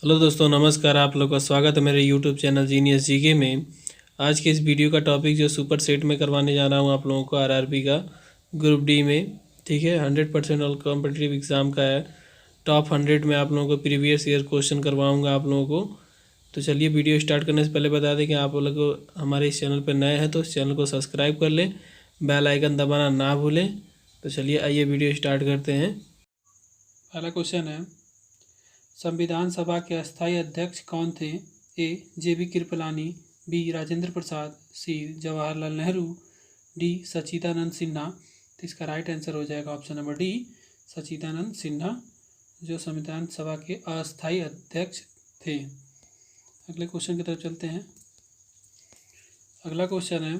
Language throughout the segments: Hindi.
हेलो दोस्तों, नमस्कार। आप लोग का स्वागत है मेरे यूट्यूब चैनल जीनियस जीके में। आज के इस वीडियो का टॉपिक जो सुपर सेट में करवाने जा रहा हूँ आप लोगों को आरआरबी का ग्रुप डी में, ठीक है। 100% ऑल कॉम्पिटिटिव एग्ज़ाम का है। टॉप 100 में आप लोगों को प्रीवियस ईयर क्वेश्चन करवाऊँगा आप लोगों को। तो चलिए वीडियो स्टार्ट करने से पहले बता दें कि आप लोग को हमारे इस चैनल पर नए हैं तो इस चैनल को सब्सक्राइब कर लें, बेल आइकन दबाना ना भूलें। तो चलिए आइए वीडियो स्टार्ट करते हैं। पहला क्वेश्चन है, संविधान सभा के अस्थायी अध्यक्ष कौन थे? ए. जेबी कृपलानी, बी. राजेंद्र प्रसाद, सी. जवाहरलाल नेहरू, डी. सच्चिदानंद सिन्हा। तो इसका राइट आंसर हो जाएगा option number D, Sachchidanand Sinha, जो संविधान सभा के अस्थायी अध्यक्ष थे। अगले क्वेश्चन की तरफ चलते हैं। अगला क्वेश्चन है,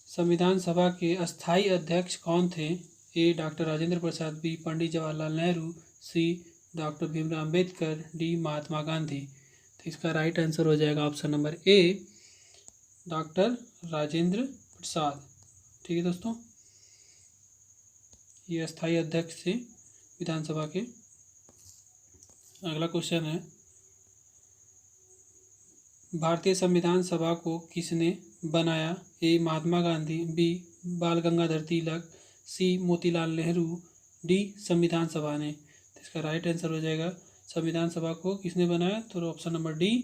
संविधान सभा के अस्थायी अध्यक्ष कौन थे? A. Doctor Rajendra Prasad, B. Pandit Jawaharlal Nehru, C. Doctor Bhimrao Ambedkar, D. Mahatma Gandhi. तो इसका राइट आंसर हो जाएगा option number A, doctor Rajendra Prasad. ठीक है दोस्तों, ये अस्थायी अध्यक्ष थे विधानसभा के। अगला क्वेश्चन है, भारतीय संविधान सभा को किसने बनाया? ए. महात्मा गांधी, बी. बाल गंगाधर तिलक, सी. मोतीलाल नेहरू, डी. संविधान सभा ने। तो इसका राइट आंसर हो जाएगा संविधान सभा को किसने बनाया? तो ऑप्शन नंबर डी,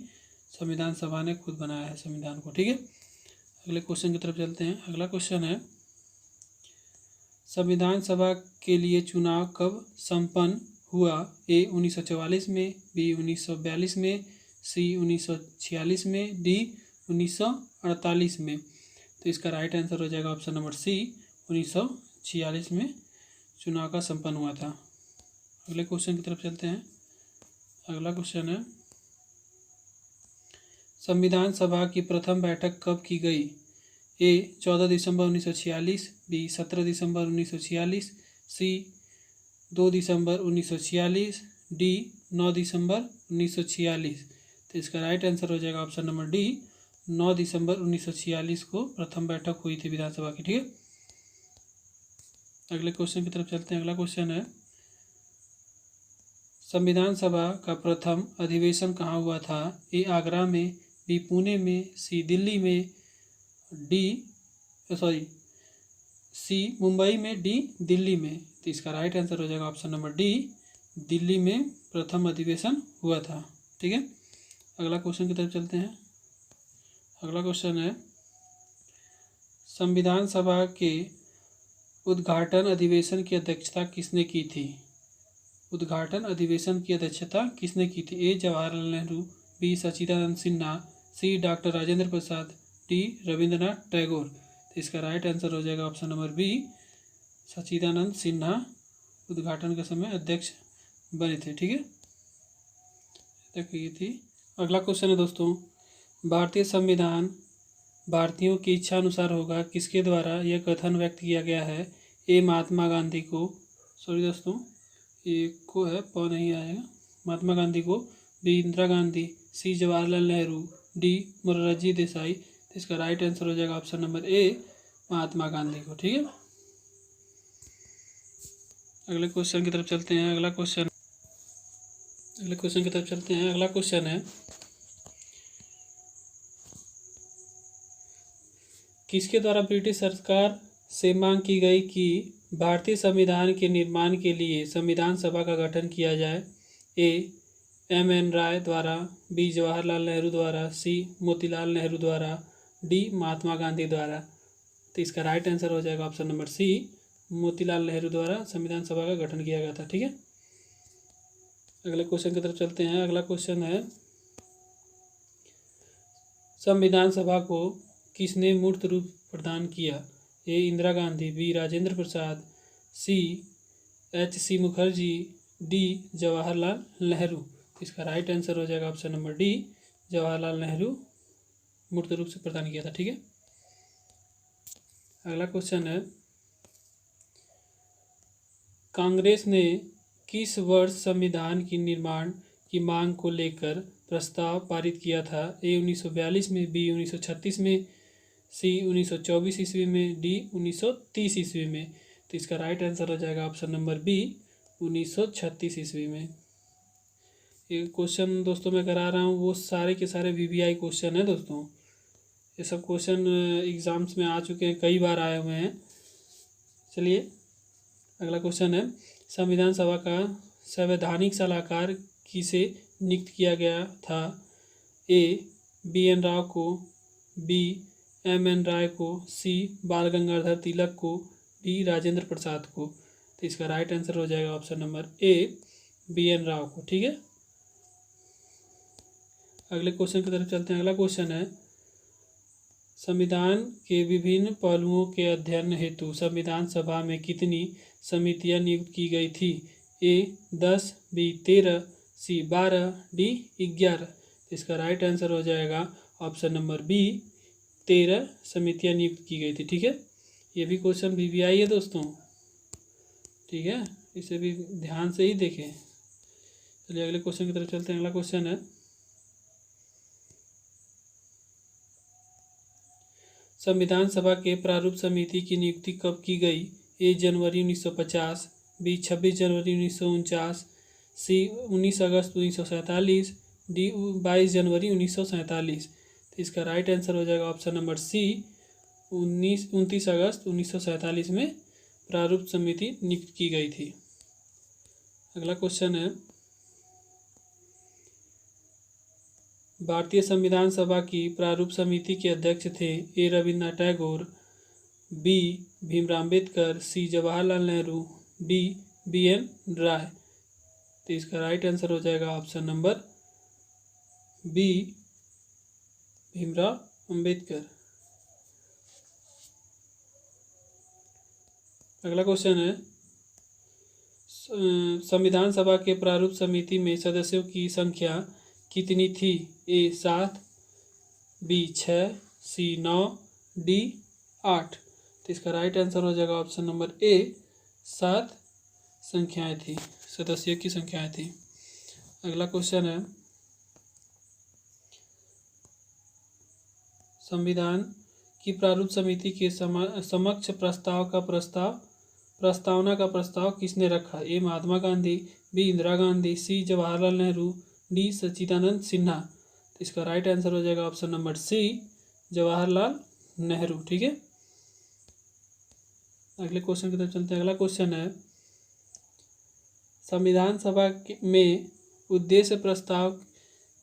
संविधान सभा ने खुद बनाया है संविधान को। ठीक है, अगले क्वेश्चन की तरफ चलते हैं। अगला क्वेश्चन है, संविधान सभा के लिए चुनाव कब संपन्न हुआ? ए. 1944 में, बी. 1942 में, सी. 1946 में, डी. 1948 में। तो इसका राइट आंसर हो जाएगा ऑप्शन नंबर सी, 1946 में चुनाव का संपन्न हुआ था। अगले क्वेश्चन की तरफ चलते हैं। अगला क्वेश्चन है, संविधान सभा की प्रथम बैठक कब की गई? ए. 14 दिसंबर 1946, बी. 17 दिसंबर 1946, सी. 2 दिसंबर 1946, डी. 9 दिसंबर 1946। तो इसका राइट आंसर हो जाएगा ऑप्शन नंबर डी, 9 दिसंबर 1946 को प्रथम बैठक हुई थी विधानसभा की। ठीक है, अगले क्वेश्चन की तरफ चलते हैं। अगला क्वेश्चन है, संविधान सभा का प्रथम अधिवेशन कहाँ हुआ था? ए. आगरा में, बी. पुणे में, सी. दिल्ली में, सी. मुंबई में, डी. दिल्ली में। तो इसका राइट आंसर हो जाएगा ऑप्शन नंबर डी, दिल्ली में प्रथम अधिवेशन हुआ था। ठीक है, अगला क्वेश्चन की तरफ चलते हैं। अगला क्वेश्चन है, संविधान सभा के उद्घाटन अधिवेशन की अध्यक्षता किसने की थी? उद्घाटन अधिवेशन की अध्यक्षता किसने की थी? ए. जवाहरलाल नेहरू, बी. सच्चिदानंद सिन्हा, सी. डॉक्टर राजेंद्र प्रसाद, डी. रविंद्रनाथ टैगोर। तो इसका राइट आंसर हो जाएगा ऑप्शन नंबर बी, सच्चिदानंद सिन्हा उद्घाटन के समय अध्यक्ष बने थे। ठीक है, देखिए थी। अगला क्वेश्चन है दोस्तों, भारतीय संविधान भारतीयों की इच्छा अनुसार होगा किसके द्वारा यह कथन व्यक्त किया गया है? ए. महात्मा गांधी को, सॉरी दोस्तों एक को है प नहीं आएगा, महात्मा गांधी को, B. Indira Gandhi, C. Jawaharlal Nehru, D. Morarji Desai. तो इसका राइट आंसर हो जाएगा ऑप्शन नंबर ए, महात्मा गांधी को। ठीक है, अगले क्वेश्चन की तरफ चलते हैं। अगला क्वेश्चन है, किसके द्वारा ब्रिटिश सरकार से मांग की गई कि भारतीय संविधान के निर्माण के लिए संविधान सभा का गठन किया जाए? ए. M.N. राय द्वारा, बी. जवाहरलाल नेहरू द्वारा, सी. मोतीलाल नेहरू द्वारा, डी. महात्मा गांधी द्वारा। तो इसका राइट आंसर हो जाएगा option number C, Motilal Nehru द्वारा संविधान सभा का गठन किया गया था। ठीक है, अगले क्वेश्चन की तरफ चलते हैं। अगला क्वेश्चन है, संविधान सभा को किसने मूर्त रूप प्रदान किया? ए. इंदिरा गांधी, बी. राजेंद्र प्रसाद, सी. H.C. मुखर्जी, डी. जवाहरलाल नेहरू। इसका राइट आंसर हो जाएगा option number D, Jawaharlal Nehru मूर्त रूप से प्रदान किया था। ठीक है, अगला क्वेश्चन है, कांग्रेस ने किस वर्ष संविधान की निर्माण की मांग को लेकर प्रस्ताव पारित किया था? ए. 1942 में, बी. 1936 में, सी. 1924 ईस्वी में, डी. 1930 ईस्वी में। तो इसका राइट आंसर हो जाएगा ऑप्शन नंबर बी, 1936 ईस्वी में। ये क्वेश्चन दोस्तों मैं करा रहा हूँ वो सारे के सारे वीवीआई क्वेश्चन है दोस्तों। ये सब क्वेश्चन एग्ज़ाम्स में आ चुके हैं, कई बार आए हुए हैं। चलिए अगला क्वेश्चन है, संविधान सभा का संवैधानिक सलाहकार किसे नियुक्त किया गया था? ए बी एन राव को, बी एम एन राय को, सी बाल गंगाधर तिलक को, डी राजेंद्र प्रसाद को। तो इसका राइट आंसर हो जाएगा option number A B N Rau को। ठीक है, अगले क्वेश्चन की तरफ चलते हैं। अगला क्वेश्चन है, संविधान के विभिन्न पहलुओं के अध्ययन हेतु संविधान सभा में कितनी समितियां नियुक्त की गई थी? ए 10, बी 13, सी 12, डी 11। इसका राइट आंसर हो जाएगा ऑप्शन नंबर बी 13 समितियां नियुक्त की गई थी। ठीक है, ये भी क्वेश्चन वीवीआई है दोस्तों। ठीक है, इसे भी ध्यान से ही देखें। चलिए अगले क्वेश्चन की तरफ चलते हैं। अगला क्वेश्चन है, संविधान सभा के प्रारूप समिति की नियुक्ति कब की गई? ए जनवरी 1950, बी 26 जनवरी 1949, सी 19 अगस्त 1947, डी 22 जनवरी 1947। तो इसका राइट आंसर हो जाएगा ऑप्शन नंबर सी 29 अगस्त 1947 में प्रारूप समिति नियुक्त की गई थी। अगला क्वेश्चन है, भारतीय संविधान सभा की प्रारूप समिति के अध्यक्ष थे? A Rabindranath Tagore, B Bhimrao Ambedkar, C Jawaharlal Nehru, D B N Roy. तो इसका राइट आंसर हो जाएगा option number B Bhimrao Ambedkar. अगला क्वेश्चन है, संविधान सभा के प्रारूप समिति में सदस्यों की संख्या कितनी थी? ए 7, बी 6, सी 9, डी 8। तो इसका राइट आंसर हो जाएगा ऑप्शन नंबर ए 7 संख्याएं थी, सदस्यों की संख्याएं थी। अगला क्वेश्चन है, संविधान की प्रारूप समिति के समक्ष प्रस्तावना का प्रस्ताव किसने रखा? A Mahatma Gandhi, B Indira Gandhi, C Jawaharlal Nehru, D Sachchidanand Sinha. तो इसका राइट आंसर हो जाएगा option number C Jawaharlal Nehru. ठीक है, अगले क्वेश्चन की तरफ चलते हैं। अगला क्वेश्चन है, संविधान सभा में उद्देश्य प्रस्ताव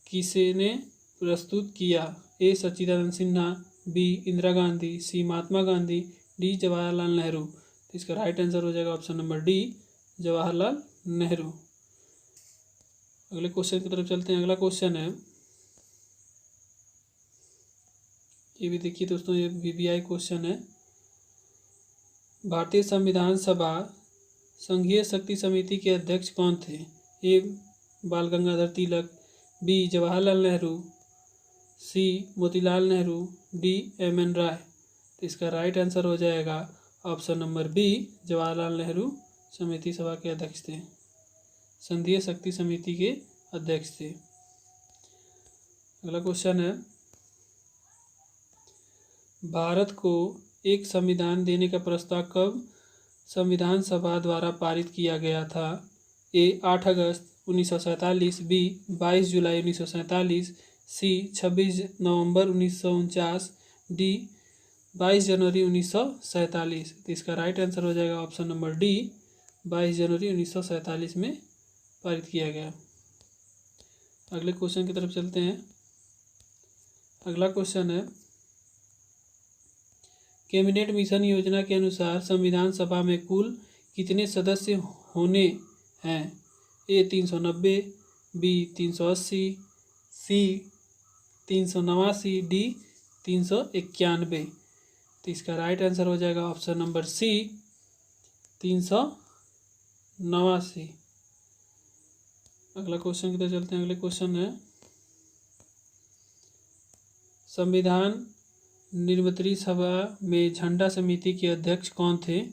किसने प्रस्तुत किया? ए सच्चिदानंद सिन्हा, बी इंदिरा गांधी, सी महात्मा गांधी, डी जवाहरलाल नेहरू। तो इसका राइट आंसर हो जाएगा option number D Jawaharlal Nehru. अगले क्वेश्चन की तरफ चलते हैं। अगला क्वेश्चन है, ये भी देखिए दोस्तों, ये वीवीआई क्वेश्चन है। भारतीय संविधान सभा संघीय शक्ति समिति के अध्यक्ष कौन थे? A Bal Gangadhar Tilak, B Jawaharlal Nehru, C Motilal Nehru, D M N Roy. तो इसका राइट आंसर हो जाएगा option number B Jawaharlal Nehru समिति सभा के अध्यक्ष थे, संघीय शक्ति समिति के अध्यक्ष थे। अगला क्वेश्चन है, भारत को एक संविधान देने का प्रस्ताव कब संविधान सभा द्वारा पारित किया गया था? ए 8 अगस्त 1947, बी 22 जुलाई 1947, सी 26 नवंबर 1949, डी 22 जनवरी 1947। तो इसका राइट आंसर हो जाएगा ऑप्शन नंबर डी 22 जनवरी 1947 में पारित किया गया। अगले क्वेश्चन की तरफ चलते हैं। अगला क्वेश्चन है, कैबिनेट मिशन योजना के अनुसार संविधान सभा में कुल कितने सदस्य होने हैं? ए 390, बी 380, सी 389, डी 391। तो इसका राइट आंसर हो जाएगा ऑप्शन नंबर सी 389। अगला क्वेश्चन की तरफ चलते हैं। अगले क्वेश्चन है, संविधान निर्मित्री सभा में झंडा समिति के अध्यक्ष कौन थे?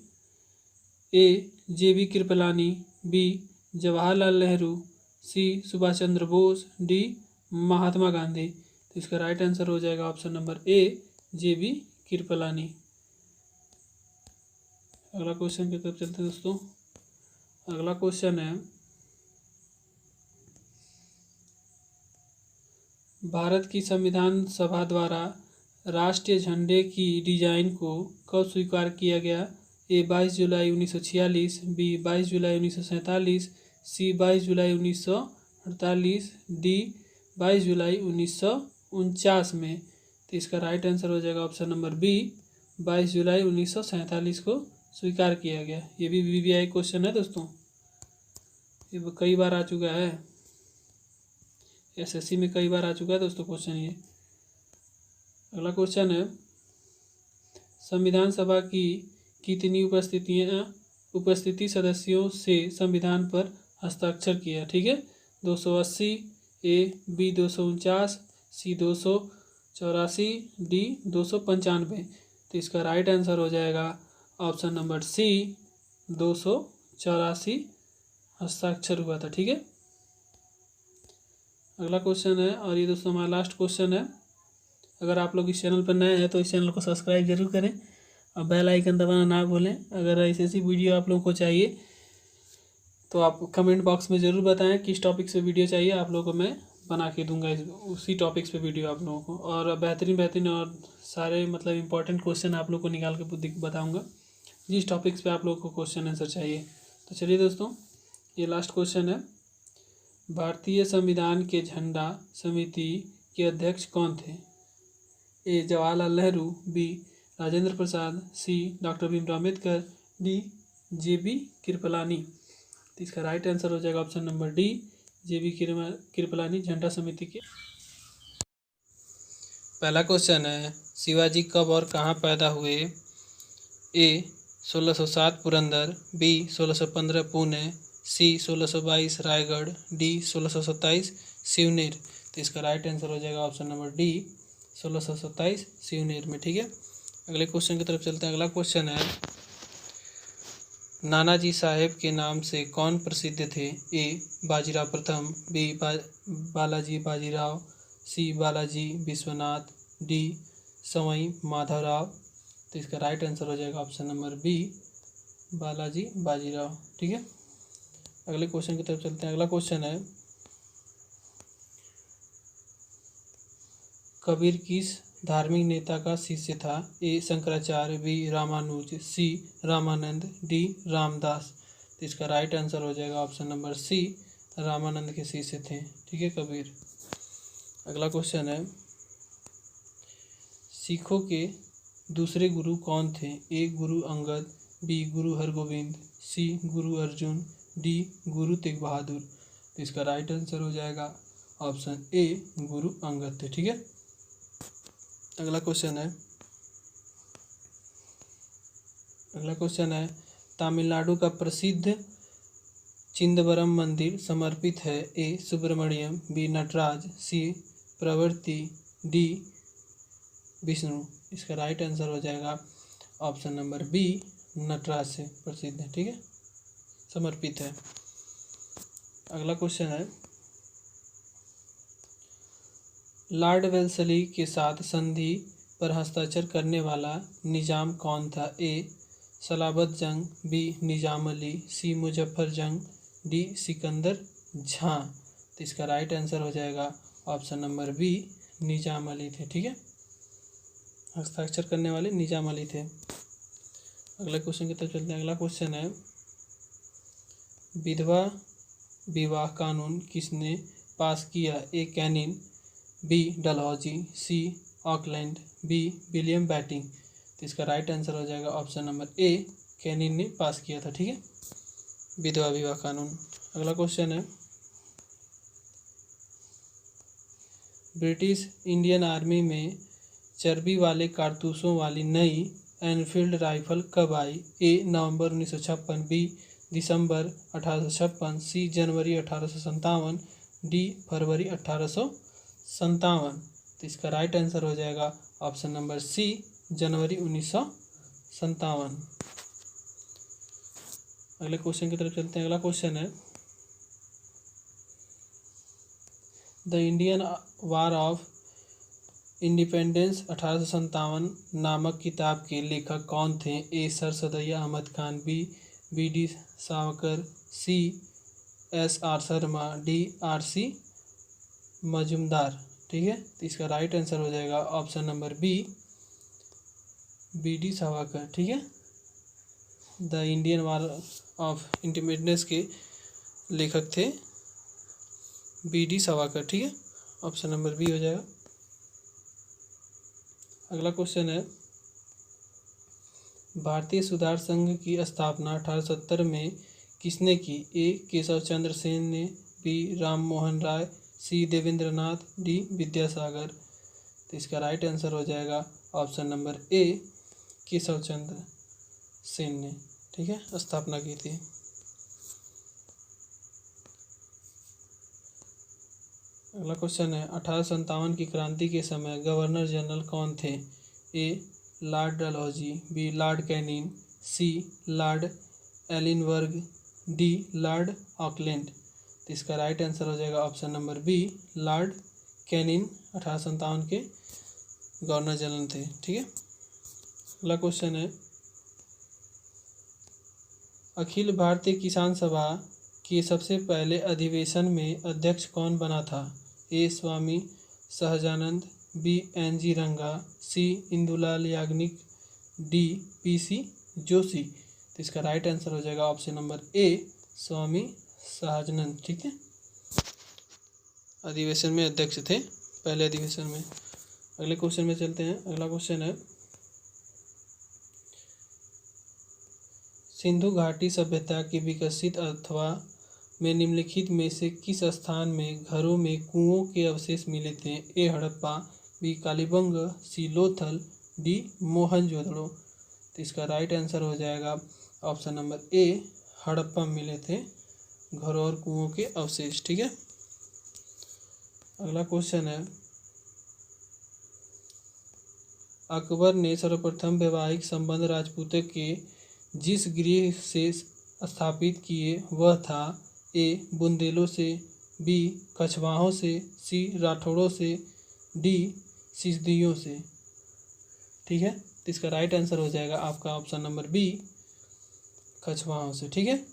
ए JB कृपलानी, बी जवाहरलाल नेहरू, सी सुभाष चंद्र बोस, डी महात्मा गांधी। तो इसका राइट आंसर हो जाएगा ऑप्शन नंबर ए JB कृपलानी। अगला क्वेश्चन की तरफ चलते हैं दोस्तों। अगला क्वेश्चन है, भारत की संविधान सभा द्वारा राष्ट्रीय झंडे की डिजाइन को कब स्वीकार किया गया? ए 22 जुलाई 1946, बी 22 जुलाई 1947, सी 22 जुलाई 1948, डी 22 जुलाई 1949 में। तो इसका राइट आंसर हो जाएगा ऑप्शन नंबर बी, 22 जुलाई 1947 को स्वीकार किया गया। ये भी वीवीआई क्वेश्चन है दोस्तों, ये कई बार आ चुका है, एसएससी में कई बार आ चुका है दोस्तों क्वेश्चन ये। अगला क्वेश्चन है, संविधान सभा की कितनी उपस्थिति सदस्यों से संविधान पर हस्ताक्षर किया? ठीक है, 280, ए बी 249, सी 284, डी 295। तो इसका राइट आंसर हो जाएगा ऑप्शन नंबर सी, 284 हस्ताक्षर हुआ था। ठीक है, अगला क्वेश्चन है, और ये दोस्तों हमारा लास्ट क्वेश्चन है। अगर आप लोग इस चैनल पर नए हैं तो इस चैनल को सब्सक्राइब जरूर करें और बेल आइकन दबाना ना भूलें। अगर ऐसी वीडियो आप लोगों को चाहिए तो आप कमेंट बॉक्स में ज़रूर बताएं किस टॉपिक से वीडियो चाहिए, आप लोगों को मैं बना के दूंगा उसी टॉपिक्स पे वीडियो आप लोगों को। और बेहतरीन और सारे मतलब इंपॉर्टेंट क्वेश्चन आप लोग को निकाल के बताऊँगा जिस टॉपिक्स पे आप लोगों को क्वेश्चन आंसर चाहिए। तो चलिए दोस्तों, ये लास्ट क्वेश्चन है, भारतीय संविधान के झंडा समिति के अध्यक्ष कौन थे? ए जवाहरलाल नेहरू, बी राजेंद्र प्रसाद, सी डॉक्टर भीमराव अम्बेडकर, डी जेबी कृपलानी। तो इसका राइट आंसर हो जाएगा ऑप्शन नंबर डी, जेबी कृपलानी झंडा समिति के। पहला क्वेश्चन है, शिवाजी कब और कहाँ पैदा हुए? ए 1607 पुरंदर, बी 1615 पुणे, सी 1622 रायगढ़, डी 1627 सिवनेर। तो इसका राइट आंसर हो जाएगा ऑप्शन नंबर डी, 1627 सिवनेर में। ठीक है, अगले क्वेश्चन की तरफ चलते हैं। अगला क्वेश्चन है, नानाजी साहेब के नाम से कौन प्रसिद्ध थे? ए बाजीराव प्रथम, B Balaji Bajirao, C Balaji Vishwanath, D Sawai Madhavrao. तो इसका राइट आंसर हो जाएगा option number B, Balaji Bajirao. ठीक है, अगले क्वेश्चन की तरफ चलते हैं। अगला क्वेश्चन है, कबीर किस धार्मिक नेता का शिष्य था? ए शंकराचार्य, बी रामानुज, सी रामानंद, डी रामदास। तो इसका राइट आंसर हो जाएगा ऑप्शन नंबर सी, रामानंद के शिष्य थे। ठीक है, कबीर। अगला क्वेश्चन है, सिखों के दूसरे गुरु कौन थे? ए गुरु अंगद, बी गुरु हरगोविंद, सी गुरु अर्जुन, डी गुरु तेग बहादुर। तो इसका राइट आंसर हो जाएगा ऑप्शन ए, गुरु अंगद थे। ठीक है, अगला क्वेश्चन है, तमिलनाडु का प्रसिद्ध चिदंबरम मंदिर समर्पित है? ए सुब्रमण्यम, बी नटराज, सी प्रवृत्ति, डी विष्णु। इसका राइट आंसर हो जाएगा ऑप्शन नंबर बी, नटराज से प्रसिद्ध है। ठीक है, समर्पित है। अगला क्वेश्चन है, लॉर्ड वेल्सली के साथ संधि पर हस्ताक्षर करने वाला निजाम कौन था? ए सलाबत जंग, बी निजाम अली, सी मुजफ्फर जंग, डी सिकंदर झां। तो इसका राइट आंसर हो जाएगा option number B, Nizam Ali थे। ठीक है, हस्ताक्षर करने वाले निजाम अली थे। अगले क्वेश्चन की तरफ चलते हैं। अगला क्वेश्चन है, विधवा विवाह कानून किसने पास किया? ए कैनिन, बी डलहौजी, सी ऑकलैंड, बी विलियम बैटिंग। तो इसका राइट आंसर हो जाएगा ऑप्शन नंबर ए, कैनिन ने पास किया था। ठीक है, विधवा विवाह कानून। अगला क्वेश्चन है, ब्रिटिश इंडियन आर्मी में चर्बी वाले कारतूसों वाली नई एनफील्ड राइफल कब आई? ए नवंबर 1956, बी दिसंबर 1856, सी जनवरी 1857, डी फरवरी 1857। तो इसका राइट आंसर हो जाएगा ऑप्शन नंबर सी, जनवरी 1957। अगले क्वेश्चन की तरफ चलते हैं। अगला क्वेश्चन है, the Indian war of independence 1857 नामक किताब के लेखक कौन थे? A sir Syed Ahmad Khan, B D Savarkar, C S R Sharma, D R C Majumdar. ठीक है। तो इसका राइट आंसर हो जाएगा option number B D Savarkar, ठीक है। The Indian war of independence के लेखक थे बी.डी. सावरकर, ठीक है। ऑप्शन नंबर बी हो जाएगा। अगला क्वेश्चन है, भारतीय सुधार संघ की स्थापना 1870 में किसने की? ए केशव चंद्र सेन ने, बी राम मोहन राय, सी देवेंद्रनाथ, डी विद्यासागर। तो इसका राइट आंसर हो जाएगा ऑप्शन नंबर ए केशव चंद्र सेन ने, ठीक है, स्थापना की थी। अगला क्वेश्चन है, 1857 की क्रांति के समय गवर्नर जनरल कौन थे? A lord Dalhousie, B lord Canning, C lord Ellenborough, D lord Auckland. तो इसका राइट आंसर हो जाएगा option number B lord Canning 1857 के गवर्नर जनरल थे, ठीक है। अगला क्वेश्चन है, अखिल भारतीय किसान सभा के सबसे पहले अधिवेशन में अध्यक्ष कौन बना था? A Swami Sahajanand, B N G Ranga, C Indulal Yagnik, D P C Joshi. तो इसका राइट आंसर हो जाएगा option number A Swami Sahajanand, ठीक है। अधिवेशन में अध्यक्ष थे पहले अधिवेशन में। अगले क्वेश्चन में चलते हैं। अगला क्वेश्चन है, सिंधु घाटी सभ्यता के विकसित अथवा में निम्नलिखित में से किस स्थान में घरों में कुओं के अवशेष मिले थे? ए हड़प्पा, बी कालीबंग, सी लोथल, डी मोहनजोदड़ो। तो इसका राइट आंसर हो जाएगा ऑप्शन नंबर ए हड़प्पा मिले थे घरों और कुओं के अवशेष, ठीक है। अगला क्वेश्चन है, अकबर ने सर्वप्रथम वैवाहिक संबंध राजपूतों के जिस गृह से स्थापित किए वह था? ए बुंदेलों से, बी कछवाहों से, सी राठौड़ों से, डी सिसदियों से, ठीक है। तो इसका राइट आंसर हो जाएगा आपका ऑप्शन नंबर बी कछवाहों से, ठीक है।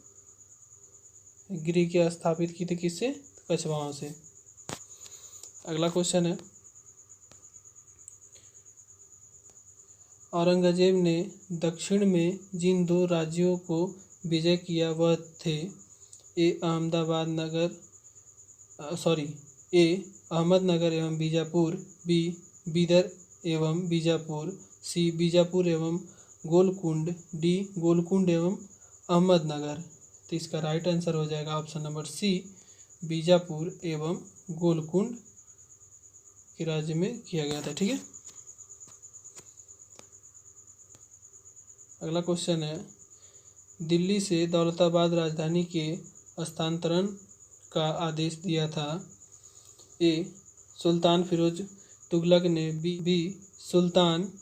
गृह के स्थापित की थी किससे? कछवाहों से। अगला क्वेश्चन है, औरंगजेब ने दक्षिण में जिन दो राज्यों को विजय किया वह थे? ए अहमदनगर एवं बीजापुर, बी बीदर एवं बीजापुर, सी बीजापुर एवं गोलकुंड, डी गोलकुंड एवं अहमदनगर। तो इसका राइट आंसर हो जाएगा ऑप्शन नंबर सी बीजापुर एवं गोलकुंड के राज्य में किया गया था, ठीक है। अगला क्वेश्चन है, दिल्ली से दौलताबाद राजधानी के हस्तांतरण का आदेश दिया था? ए सुल्तान फिरोज तुगलक ने, बी सुल्तान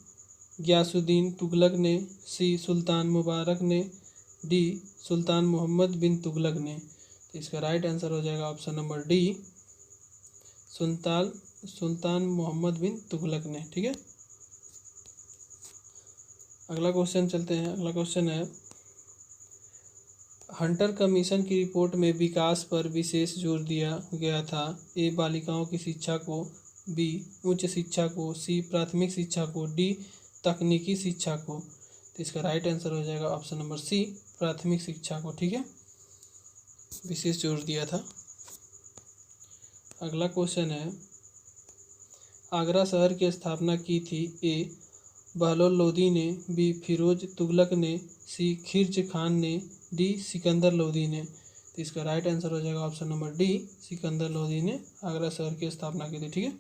गयासुद्दीन तुगलक ने, सी सुल्तान मुबारक ने, डी सुल्तान मोहम्मद बिन तुगलक ने। तो इसका राइट आंसर हो जाएगा ऑप्शन नंबर डी सुल्तान मोहम्मद बिन तुगलक ने, ठीक है। अगला क्वेश्चन चलते हैं। अगला क्वेश्चन है, हंटर कमीशन की रिपोर्ट में विकास पर विशेष जोर दिया गया था? ए बालिकाओं की शिक्षा को, बी उच्च शिक्षा को, सी प्राथमिक शिक्षा को, डी तकनीकी शिक्षा को। तो इसका राइट आंसर हो जाएगा ऑप्शन नंबर सी प्राथमिक शिक्षा को, ठीक है, विशेष जोर दिया था। अगला क्वेश्चन है, आगरा शहर की स्थापना की थी? ए बहलोल लोदी ने, बी फिरोज तुगलक ने, सी खिर्ज खान ने, डी सिकंदर लोदी ने। तो इसका राइट आंसर हो जाएगा option number D Sikandar Lodi ने आगरा शहर की स्थापना की थी, ठीक है।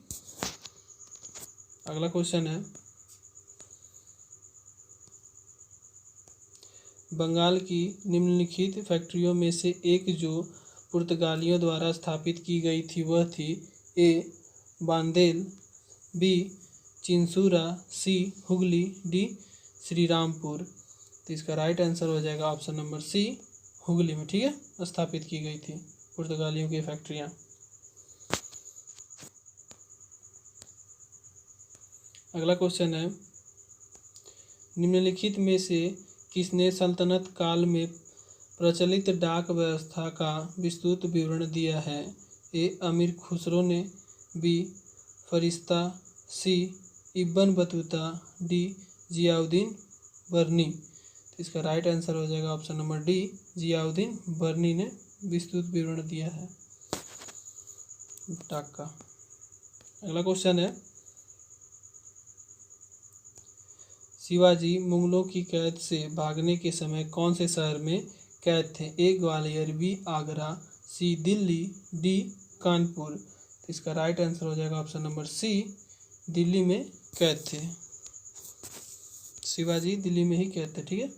अगला क्वेश्चन है, बंगाल की निम्नलिखित फैक्ट्रियों में से एक जो पुर्तगालियों द्वारा स्थापित की गई थी वह थी? ए बांदेल, बी चिंसूरा, सी हुगली, डी श्रीरामपुर। तो इसका राइट आंसर हो जाएगा ऑप्शन नंबर सी हुगली में, ठीक है, स्थापित की गई थी पुर्तगालियों की फैक्ट्रियाँ। अगला क्वेश्चन है, निम्नलिखित में से किसने सल्तनत काल में प्रचलित डाक व्यवस्था का विस्तृत विवरण दिया है? ए अमीर खुसरो ने, बी फरिश्ता, सी इब्न बतूता, डी जियाउद्दीन बर्नी। तो इसका राइट आंसर हो जाएगा ऑप्शन नंबर डी, जियाउद्दीन बर्नी ने विस्तृत विवरण दिया है डाक का। अगला क्वेश्चन है, शिवाजी मुगलों की कैद से भागने के समय कौन से शहर में कैद थे? ए ग्वालियर, बी आगरा, सी दिल्ली, डी कानपुर। तो इसका राइट आंसर हो जाएगा ऑप्शन नंबर सी, दिल्ली में कैद थे। शिवाजी दिल्ली में ही कैद थे। ठीक है।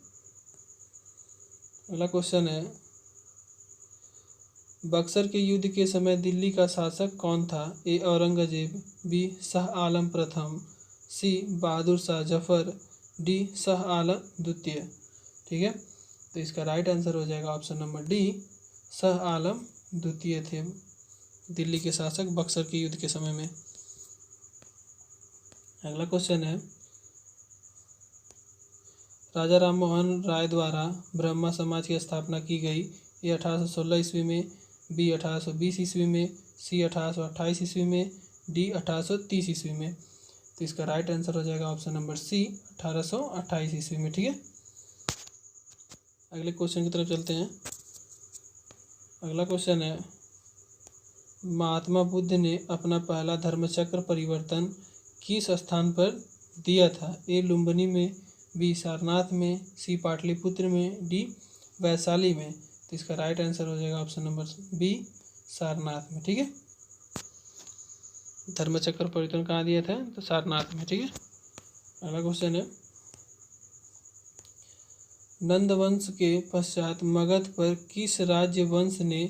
अगला क्वेश्चन है, बक्सर के युद्ध के समय दिल्ली का शासक कौन था? ए औरंगजेब, बी शाह आलम प्रथम, सी बहादुर शाह जफर, डी शाह आलम द्वितीय। ठीक है। तो इसका राइट आंसर हो जाएगा option number D, Shah Alam द्वितीय थे दिल्ली के शासक बक्सर के युद्ध के समय में। अगला क्वेश्चन है, राजा राम मोहन राय द्वारा ब्रह्मा समाज की स्थापना की गई। ए 1816 ईस्वी में, बी 1820 ईस्वी में, सी 1828 ईस्वी में, डी 1830 ईस्वी में। तो इसका राइट आंसर हो जाएगा ऑप्शन नंबर सी, 1828 ईस्वी में। ठीक है। अगले क्वेश्चन की तरफ चलते हैं। अगला क्वेश्चन है, महात्मा बुद्ध ने अपना पहला धर्मचक्र परिवर्तन किस स्थान पर दिया था? ए लुम्बिनी में, बी सारनाथ में, सी पाटलिपुत्र में, डी वैशाली में। तो इसका राइट आंसर हो जाएगा ऑप्शन नंबर बी, सारनाथ में। ठीक है। धर्मचक्र परिवर्तन कहाँ दिया था? तो सारनाथ में। ठीक है। अगला क्वेश्चन है, नंद वंश के पश्चात मगध पर किस राज्य वंश ने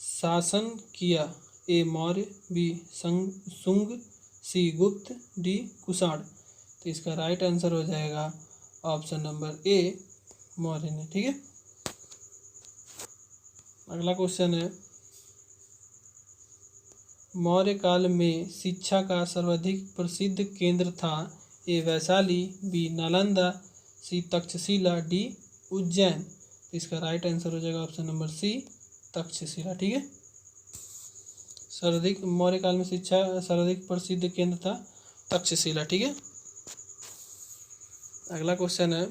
शासन किया? ए मौर्य, बी शुंग, सी गुप्त, डी कुषाण। तो इसका राइट आंसर हो जाएगा ऑप्शन नंबर ए, मौर्य ने। ठीक है। अगला क्वेश्चन है, मौर्य काल में शिक्षा का सर्वाधिक प्रसिद्ध केंद्र था? ए वैशाली, बी नालंदा, सी तक्षशिला, डी उज्जैन। तो इसका राइट आंसर हो जाएगा ऑप्शन नंबर सी, तक्षशिला। ठीक है। सर्वाधिक मौर्य काल में शिक्षा सर्वाधिक प्रसिद्ध केंद्र था तक्षशिला। ठीक है। अगला क्वेश्चन है,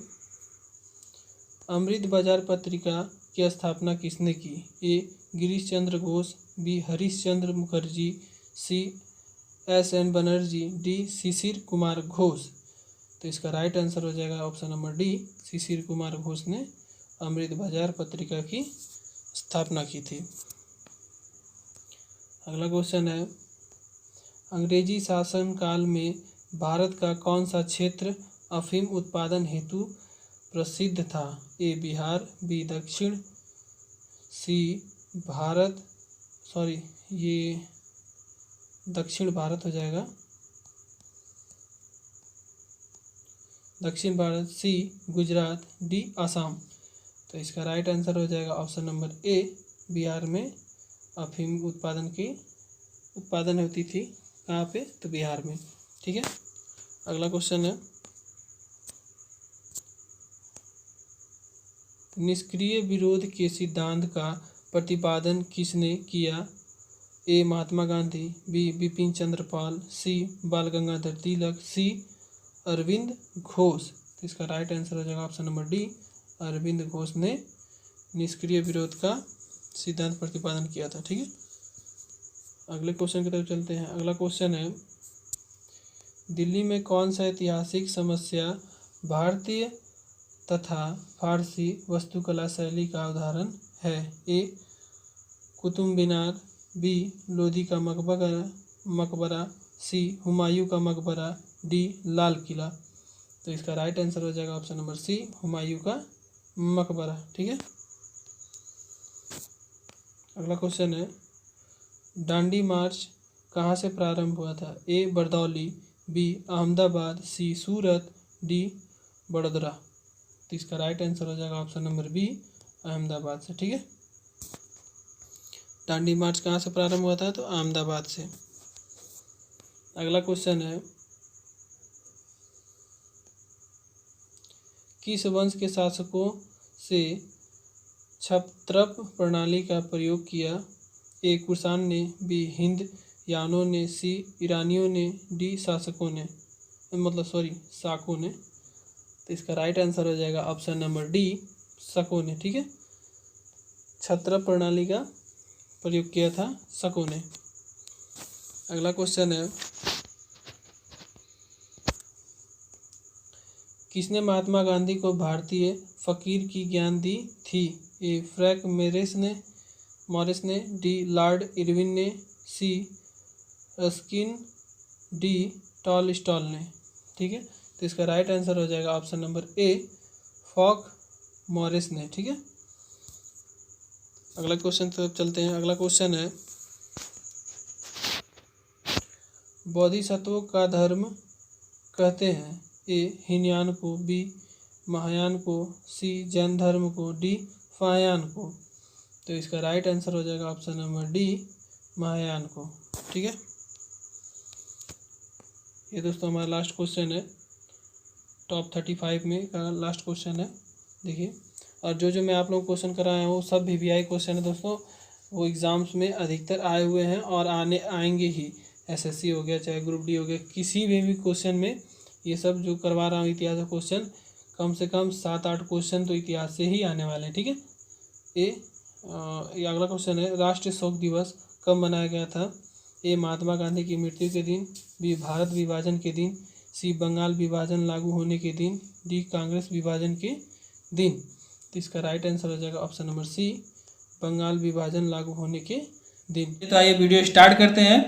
अमृत बाजार पत्रिका की स्थापना किसने की? ए गिरीश चंद्र घोष, बी हरीश चंद्र मुखर्जी, सी एस.एन. बनर्जी, डी शिशिर कुमार घोष। तो इसका राइट आंसर हो जाएगा option number D, Shishir Kumar Ghosh ने अमृत बाजार पत्रिका की स्थापना की थी। अगला क्वेश्चन है, अंग्रेजी शासन काल में भारत का कौन सा क्षेत्र अफीम उत्पादन हेतु प्रसिद्ध था? ए बिहार, बी दक्षिण, सी भारत ये दक्षिण भारत हो जाएगा, दक्षिण भारत, सी गुजरात, डी आसाम। तो इसका राइट आंसर हो जाएगा ऑप्शन नंबर ए, बिहार में अफीम उत्पादन होती थी। कहाँ पे? तो बिहार में। ठीक है। अगला क्वेश्चन है, निष्क्रिय विरोध के सिद्धांत का प्रतिपादन किसने किया? ए महात्मा गांधी, बी बिपिन चंद्र पाल, सी बाल गंगाधर तिलक, सी अरविंद घोष। तो इसका राइट आंसर हो जाएगा option number D, Aurobindo Ghosh ने निष्क्रिय विरोध का सिद्धांत प्रतिपादन किया था। ठीक है। अगले क्वेश्चन की तरफ चलते हैं। अगला क्वेश्चन है, दिल्ली में कौन सा ऐतिहासिक समस्या भारतीय तथा फारसी वास्तुकला शैली का उदाहरण है? ए कुतुब मीनार, बी लोधी का मकबरा, सी हुमायूं का मकबरा, डी लाल किला। तो इसका राइट आंसर हो जाएगा ऑप्शन नंबर सी, हुमायूं का मकबरा। ठीक है। अगला क्वेश्चन है, डांडी मार्च कहाँ से प्रारंभ हुआ था? ए बरदौली, बी अहमदाबाद, सी सूरत, डी बड़ोदरा। तो इसका राइट आंसर हो जाएगा ऑप्शन नंबर बी, अहमदाबाद से। ठीक है। डांडी मार्च कहाँ से प्रारंभ हुआ था? तो अहमदाबाद से। अगला क्वेश्चन है, किस वंश के शासकों से क्षत्रप प्रणाली का प्रयोग किया? ए कुषाण ने, बी हिंद यानों ने, सी ईरानियों ने, डी शासकों ने, मतलब सॉरी शाकों ने। तो इसका राइट आंसर हो जाएगा ऑप्शन नंबर डी, शकों ने। ठीक है, छत्र प्रणाली का प्रयोग किया था शकों ने। अगला क्वेश्चन है, किसने महात्मा गांधी को भारतीय फकीर की ज्ञान दी थी? ए फ्रैंक मॉरिस ने, डी लॉर्ड इरविन ने, सी रस्किन, डी टॉलस्टॉय ने। ठीक है, तो इसका राइट आंसर हो जाएगा option number A, Falk Morris ने। ठीक है, अगला क्वेश्चन की तरफ चलते हैं। अगला क्वेश्चन है, बोधिसत्वों का धर्म कहते हैं? ए हीनयान को, बी महायान को, सी जैन धर्म को, डी फायान को। तो इसका राइट आंसर हो जाएगा ऑप्शन नंबर डी, महायान को। ठीक है, ये दोस्तों हमारा लास्ट क्वेश्चन है, टॉप 35 में का लास्ट क्वेश्चन है। देखिए, और जो मैं आप लोगों को क्वेश्चन कराया हूँ वो सब VVI क्वेश्चन है दोस्तों, वो एग्ज़ाम्स में अधिकतर आए हुए हैं और आएंगे ही। SSC हो गया, चाहे ग्रुप डी हो गया, किसी भी क्वेश्चन में ये सब जो करवा रहा हूँ इतिहास का क्वेश्चन, कम से कम 7-8 क्वेश्चन तो इतिहास से ही आने वाले हैं। ठीक है, ये अगला क्वेश्चन है, राष्ट्रीय शोक दिवस कब मनाया गया था? ए महात्मा गांधी की मृत्यु के दिन, बी भारत विभाजन के दिन, सी बंगाल विभाजन लागू होने के दिन, डी कांग्रेस विभाजन के दिन। तो इसका राइट आंसर हो जाएगा ऑप्शन नंबर सी, बंगाल विभाजन लागू होने के दिन। तो आइए वीडियो स्टार्ट करते हैं।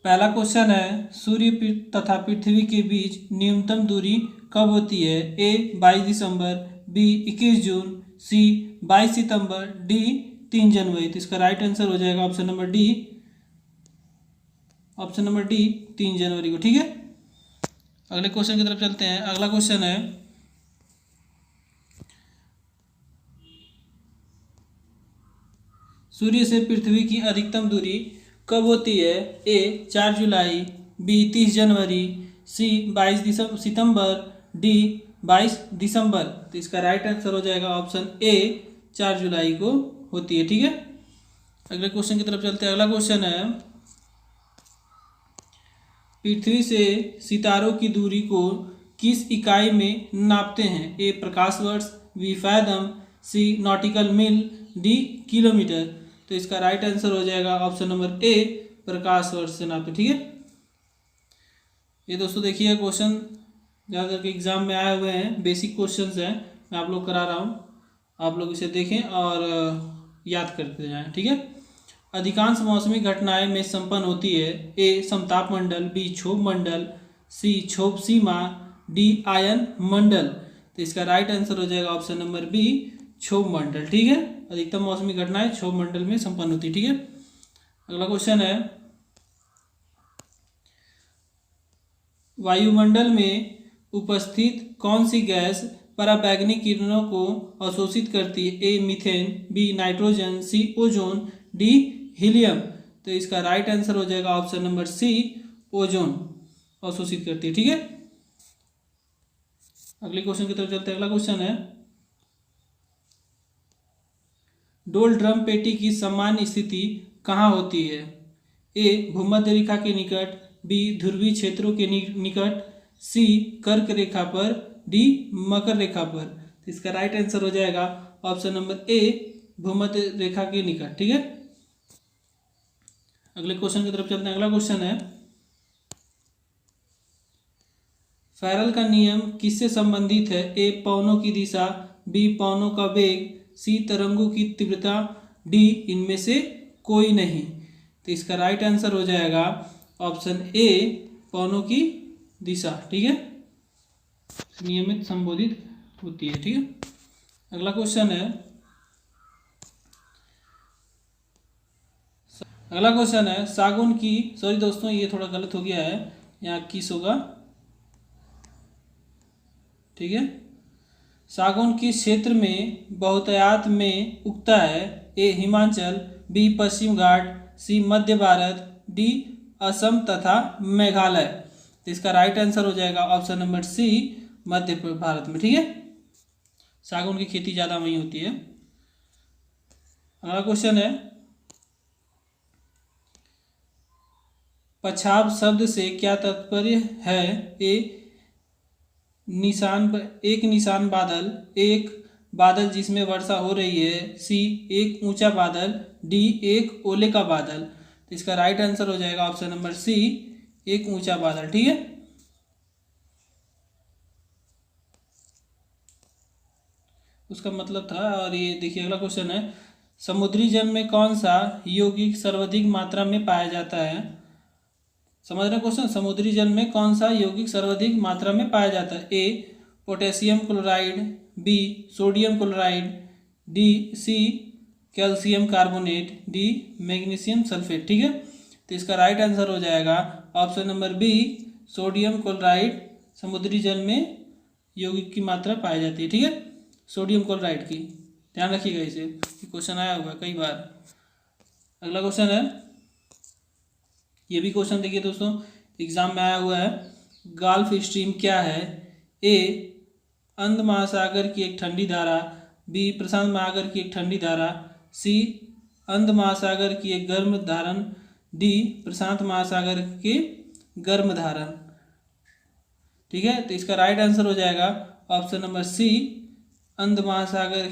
पहला क्वेश्चन है, सूर्य तथा पृथ्वी के बीच न्यूनतम दूरी कब होती है? ए 22 दिसंबर, बी 21 जून, सी 22 सितंबर, डी 3 जनवरी। तो इसका राइट आंसर हो जाएगा ऑप्शन नंबर डी, 3 जनवरी को। ठीक है, अगले क्वेश्चन की तरफ चलते हैं। अगला क्वेश्चन है, सूर्य से पृथ्वी की अधिकतम दूरी कब होती है? ए 4 जुलाई, बी 30 जनवरी, सी 22 सितंबर, डी 22 दिसंबर। तो इसका राइट आंसर हो जाएगा ऑप्शन ए, 4 जुलाई को होती है। ठीक है, अगले क्वेश्चन की तरफ चलते हैं। अगला क्वेश्चन है, पृथ्वी से सितारों की दूरी को किस इकाई में नापते हैं? ए प्रकाश वर्ष, बी फैदम, सी नॉटिकल मील, डी किलोमीटर। तो इसका राइट आंसर हो जाएगा ऑप्शन नंबर ए, प्रकाश वर्ष से नापते। ठीक है, ये दोस्तों देखिए क्वेश्चन ज़्यादा करके एग्जाम में आए हुए हैं, बेसिक क्वेश्चंस हैं, मैं आप लोग करा रहा हूँ, आप लोग इसे देखें और याद करते जाएं। ठीक है, अधिकांश मौसमी घटनाएं में संपन्न होती है? ए समताप मंडल, बी क्षोभ मंडल, सी क्षोभ सीमा, डी आयन मंडल। तो इसका राइट आंसर हो जाएगा ऑप्शन नंबर बी, क्षोभ मंडल। ठीक है, अधिकतम मौसमी घटनाएं क्षोभ मंडल में संपन्न होती है। ठीक है, अगला क्वेश्चन है, वायुमंडल में उपस्थित कौन सी गैस पराबैंगनी किरणों को अवशोषित करती है? A methane, B nitrogen, C ozone, D helium. तो इसका राइट आंसर हो जाएगा ऑप्शन नंबर सी, ओजोन अवशोषित करती है। ठीक है, अगले क्वेश्चन की तरफ चलते हैं। अगला क्वेश्चन है, डोल ड्रम पेटी की सामान्य स्थिति कहाँ होती है? ए भूमध्य रेखा के निकट, बी ध्रुवीय क्षेत्रों के निकट, सी कर्क रेखा पर, डी मकर रेखा पर। तो इसका राइट आंसर हो जाएगा ऑप्शन नंबर ए, भूमध्य रेखा के निकट। ठीक है, अगले क्वेश्चन की तरफ चलते हैं। अगला क्वेश्चन है, फैरल का नियम किससे संबंधित है? ए पवनों की दिशा, बी पवनों का वेग, सी तरंगों की तीव्रता, डी इनमें से कोई नहीं। तो इसका राइट आंसर हो जाएगा ऑप्शन ए, पवनों की दिशा। ठीक है, नियमित संबोधित होती है। ठीक है, अगला क्वेश्चन है, सागौन की, सॉरी दोस्तों ये थोड़ा गलत हो गया है, यहाँ किस होगा। ठीक है, सागौन किस क्षेत्र में बहुतायत में उगता है? ए हिमाचल, बी पश्चिम घाट, सी मध्य भारत, डी असम तथा मेघालय। तो इसका राइट आंसर हो जाएगा ऑप्शन नंबर सी, मध्य भारत में। ठीक है, सागौन की खेती ज़्यादा वहीं होती है। अगला क्वेश्चन है, पछाव शब्द से क्या तात्पर्य है? ए एक निशान बादल, एक बादल जिसमें वर्षा हो रही है, सी एक ऊंचा बादल, डी एक ओले का बादल। तो इसका राइट आंसर हो जाएगा ऑप्शन नंबर सी, एक ऊंचा बादल। ठीक है, उसका मतलब था। और ये देखिए अगला क्वेश्चन है, समुद्री जल में कौन सा यौगिक सर्वाधिक मात्रा में पाया जाता है? समझ रहे क्वेश्चन, समुद्री जल में कौन सा यौगिक सर्वाधिक मात्रा में पाया जाता है? A potassium chloride, B sodium chloride, C calcium carbonate, D magnesium sulphate. ठीक है, तो इसका राइट आंसर हो जाएगा option number B, sodium chloride समुद्री जल में यौगिक की मात्रा पाई जाती है। ठीक है, सोडियम क्लोराइड की, ध्यान रखिएगा इसे, क्वेश्चन आया हुआ कई बार। अगला क्वेश्चन है, ये भी क्वेश्चन देखिए दोस्तों, एग्जाम में आया हुआ है। गल्फ स्ट्रीम क्या है? ए अंध महासागर की एक ठंडी धारा, बी प्रशांत महासागर की एक ठंडी धारा, सी अंध महासागर की एक गर्म धारण, डी प्रशांत महासागर के गर्म धारण। ठीक है, तो इसका राइट आंसर हो जाएगा ऑप्शन नंबर सी, अंध महासागर।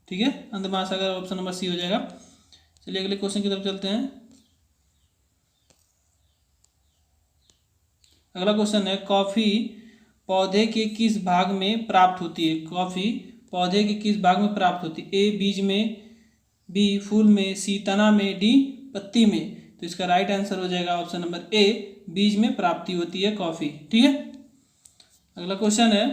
ठीक है, अंध महासागर ऑप्शन नंबर सी हो जाएगा। चलिए अगले क्वेश्चन की तरफ चलते हैं। अगला क्वेश्चन है, कॉफी पौधे के किस भाग में प्राप्त होती है? कॉफी पौधे के किस भाग में प्राप्त होती है? ए बीज में, बी फूल में, सी तना में, डी पत्ती में। तो इसका राइट आंसर हो जाएगा ऑप्शन नंबर ए, बीज में प्राप्ति होती है कॉफी। ठीक है, अगला क्वेश्चन है,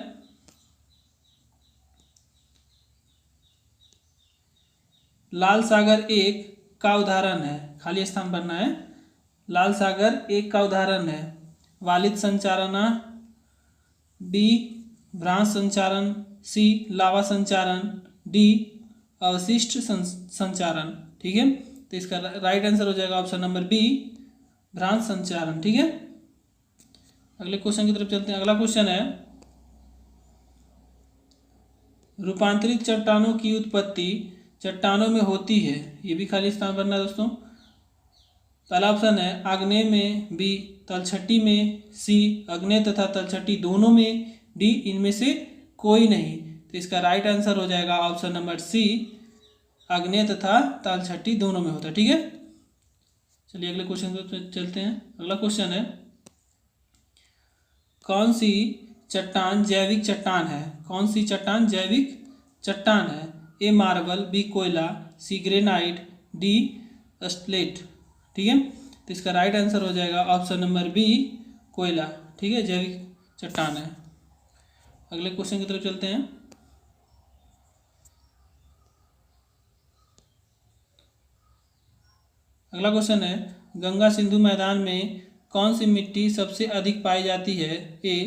लाल सागर एक का उदाहरण है, खाली स्थान भरना है। लाल सागर एक का उदाहरण है, वालिद संचारणा, बी भ्रांश संचारण, सी लावा संचारण, डी अवशिष्ट संचारण। ठीक है, तो इसका राइट आंसर हो जाएगा ऑप्शन नंबर बी, भ्रांश संचारण। ठीक है, अगले क्वेश्चन की तरफ चलते हैं। अगला क्वेश्चन है, रूपांतरित चट्टानों की उत्पत्ति चट्टानों में होती है, ये भी खाली स्थान भरना है दोस्तों। पहला ऑप्शन है आग्नेय में, बी तलछटी में, सी आग्नेय तथा तलछटी दोनों में, डी इनमें से कोई नहीं। तो इसका राइट आंसर हो जाएगा ऑप्शन नंबर सी, आग्नेय तथा तलछटी दोनों में होता है। ठीक है, चलिए अगले क्वेश्चन पर चलते हैं। अगला क्वेश्चन है, कौन सी चट्टान जैविक चट्टान है? कौन सी चट्टान जैविक चट्टान है? ए मार्बल, बी कोयला, सी ग्रेनाइट, डी स्लेट। ठीक है, तो इसका राइट आंसर हो जाएगा ऑप्शन नंबर बी, कोयला। ठीक है, जैविक चट्टान है। अगले क्वेश्चन की तरफ चलते हैं। अगला क्वेश्चन है, गंगा सिंधु मैदान में कौन सी मिट्टी सबसे अधिक पाई जाती है? ए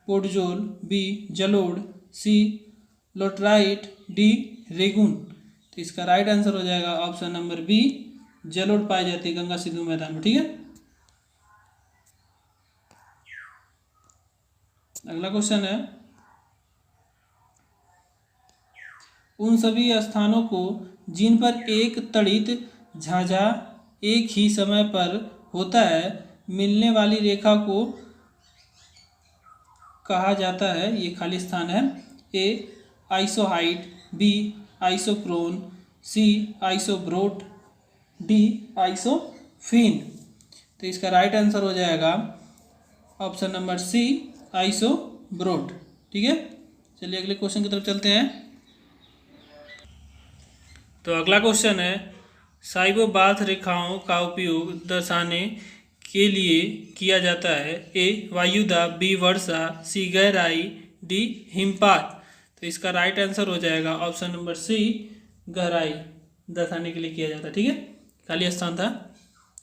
पोडजोल, बी जलोढ़, सी लोटराइट, डी रेगून। तो इसका राइट आंसर हो जाएगा ऑप्शन नंबर बी, जलोढ़ पाई जाती है गंगा सिंधु मैदान में। ठीक है, अगला क्वेश्चन है, उन सभी स्थानों को जिन पर एक तड़ित झांझा एक ही समय पर होता है, मिलने वाली रेखा को कहा जाता है, ये खाली स्थान है। ए आइसोहाइट, बी आइसोक्रोन, सी आइसोब्रोट, डी आइसोफिन। तो इसका राइट आंसर हो जाएगा ऑप्शन नंबर सी, आइसोब्रोट। ठीक है, चलिए अगले क्वेश्चन की तरफ चलते हैं। तो अगला क्वेश्चन है, साइबोबाथ रेखाओं का उपयोग दर्शाने के लिए किया जाता है? ए वायुदाब, बी वर्षा, सी गहराई, डी हिमपात। तो इसका राइट आंसर हो जाएगा ऑप्शन नंबर सी, गहराई दर्शाने के लिए किया जाता है। ठीक है, खाली स्थान था,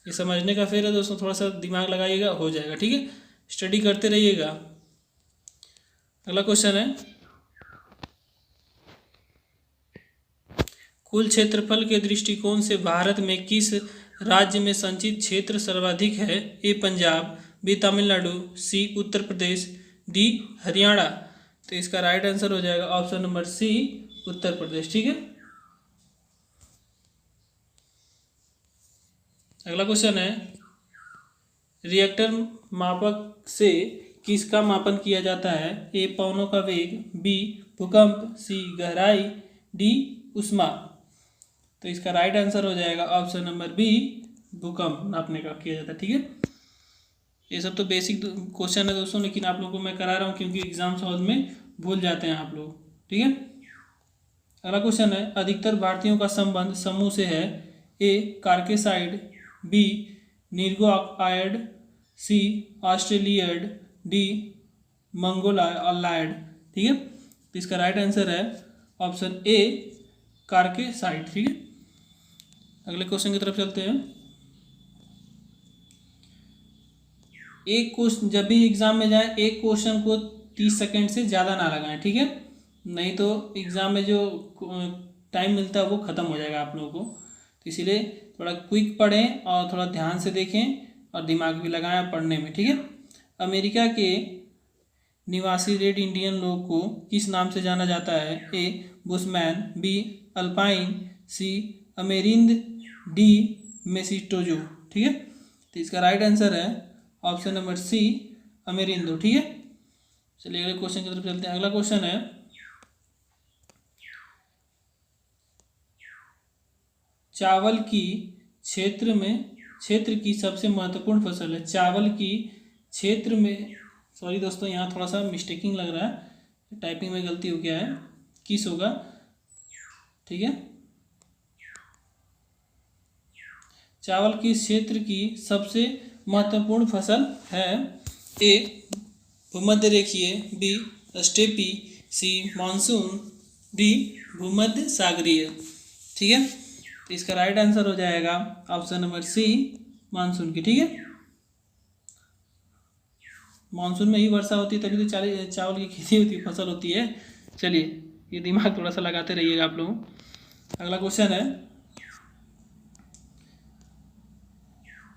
ये समझने का फेर है दोस्तों, थोड़ा सा दिमाग लगाइएगा, हो जाएगा। ठीक है, स्टडी करते रहिएगा। अगला क्वेश्चन है, कुल क्षेत्रफल के दृष्टिकोण से भारत में किस राज्य में संचित क्षेत्र सर्वाधिक है? ए पंजाब, बी तमिलनाडु, सी उत्तर प्रदेश, डी हरियाणा। तो इसका राइट आंसर हो जाएगा ऑप्शन नंबर सी, उत्तर प्रदेश। ठीक है, अगला क्वेश्चन है, रिएक्टर मापक से किसका मापन किया जाता है? ए पवनों का वेग, बी भूकंप, सी गहराई, डी ऊष्मा। तो इसका राइट आंसर हो जाएगा ऑप्शन नंबर बी, भूकंप नापने का किया जाता है। ठीक है, ये सब तो बेसिक क्वेश्चन है दोस्तों, लेकिन आप लोगों को मैं करा रहा हूँ क्योंकि एग्जाम्स हॉल में भूल जाते हैं आप लोग। ठीक है, अगला क्वेश्चन है, अधिकतर भारतीयों का संबंध समूह से है? ए कार्केसाइड, बी नीर्गोआयड, सी ऑस्ट्रेलियड, डी मंगोलायड। ठीक है, तो इसका राइट आंसर है ऑप्शन ए, कार्केसाइड। ठीक है, अगले क्वेश्चन की तरफ चलते हैं। एक क्वेश्चन, जब भी एग्जाम में जाए एक क्वेश्चन को 30 सेकंड से ज़्यादा ना लगाएं। ठीक है, नहीं तो एग्ज़ाम में जो टाइम मिलता है वो ख़त्म हो जाएगा आप लोगों को। तो इसीलिए थोड़ा क्विक पढ़ें और थोड़ा ध्यान से देखें और दिमाग भी लगाएं पढ़ने में। ठीक है, अमेरिका के निवासी रेड इंडियन लोग को किस नाम से जाना जाता है? ए बुशमैन, बी अल्पाइन, सी अमेरिंद, डी मेसिटोजो। ठीक है, तो इसका राइट आंसर है ऑप्शन नंबर सी, अमेरिंदो। ठीक है, चलिए अगले क्वेश्चन की तरफ चलते हैं। अगला क्वेश्चन है, चावल की क्षेत्र की सबसे महत्वपूर्ण फसल है? चावल की क्षेत्र में, सॉरी दोस्तों यहाँ थोड़ा सा मिस्टेकिंग लग रहा है, टाइपिंग में गलती हो गया है, किस होगा? ठीक है, चावल की क्षेत्र की सबसे महत्वपूर्ण फसल है? ए भूमध्य रेखीय, बी स्टेपी, सी मानसून, डी भूमध्य सागरीय। ठीक है, तो इसका राइट आंसर हो जाएगा ऑप्शन नंबर सी, मानसून की। ठीक है, मानसून में ही वर्षा होती है तभी तो चावल की खेती होती है, फसल होती है। चलिए ये दिमाग थोड़ा सा लगाते रहिएगा आप लोग। अगला क्वेश्चन है,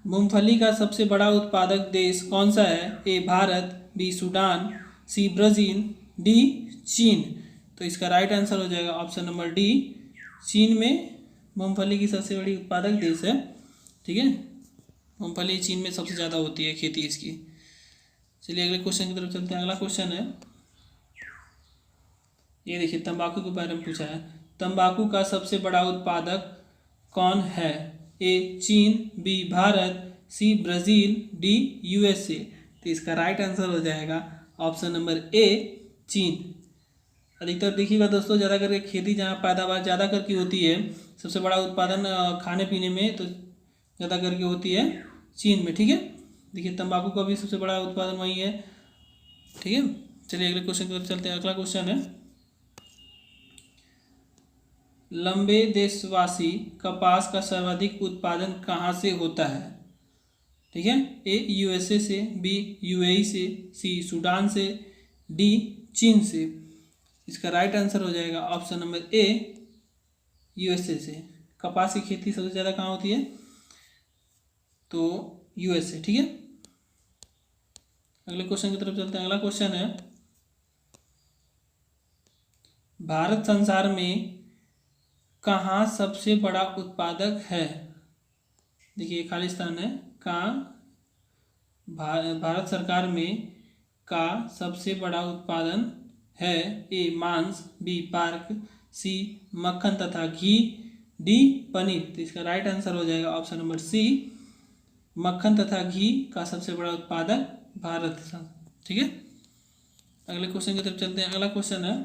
मूंगफली का सबसे बड़ा उत्पादक देश कौन सा है? A Bharat, B Sudan, C Brazil, D चीन। तो इसका राइट आंसर हो जाएगा ऑप्शन नंबर डी, चीन में मूंगफली की सबसे बड़ी उत्पादक देश है। ठीक है, मूंगफली चीन में सबसे ज़्यादा होती है खेती इसकी। चलिए अगले क्वेश्चन की तरफ चलते हैं। अगला क्वेश्चन है, ये देखिए तंबाकू के बारे में पूछा है। तंबाकू का सबसे बड़ा उत्पादक कौन है? ए चीन, B Bharat, C Brazil, D USA. तो इसका राइट आंसर हो जाएगा ऑप्शन नंबर ए, चीन। अधिकतर देखिएगा दोस्तों, ज़्यादा करके खेती जहाँ पैदावार ज़्यादा करके होती है, सबसे बड़ा उत्पादन खाने पीने में तो ज़्यादा करके होती है चीन में। ठीक है, देखिए तंबाकू का भी सबसे बड़ा उत्पादन वही है। ठीक है, चलिए अगले क्वेश्चन की तरफ चलते हैं। अगला क्वेश्चन है, लंबे देशवासी कपास का सर्वाधिक उत्पादन कहाँ से होता है? ठीक है, ए यूएसए से, बी यूएई से, सी सूडान से, डी चीन से। इसका राइट आंसर हो जाएगा ऑप्शन नंबर ए, यूएसए से। कपास की खेती सबसे ज़्यादा कहाँ होती है? तो यूएसए। ठीक है, अगले क्वेश्चन की तरफ चलते हैं। अगला क्वेश्चन है, भारत संसार में कहाँ सबसे बड़ा उत्पादक है? देखिए खाली स्थान है, कहाँ भारत सरकार में का सबसे बड़ा उत्पादन है? ए मांस, बी पार्क, सी मक्खन तथा घी, डी पनीर। तो इसका राइट आंसर हो जाएगा ऑप्शन नंबर सी, मक्खन तथा घी का सबसे बड़ा उत्पादक भारत। ठीक है, अगले क्वेश्चन की तरफ चलते हैं। अगला क्वेश्चन है,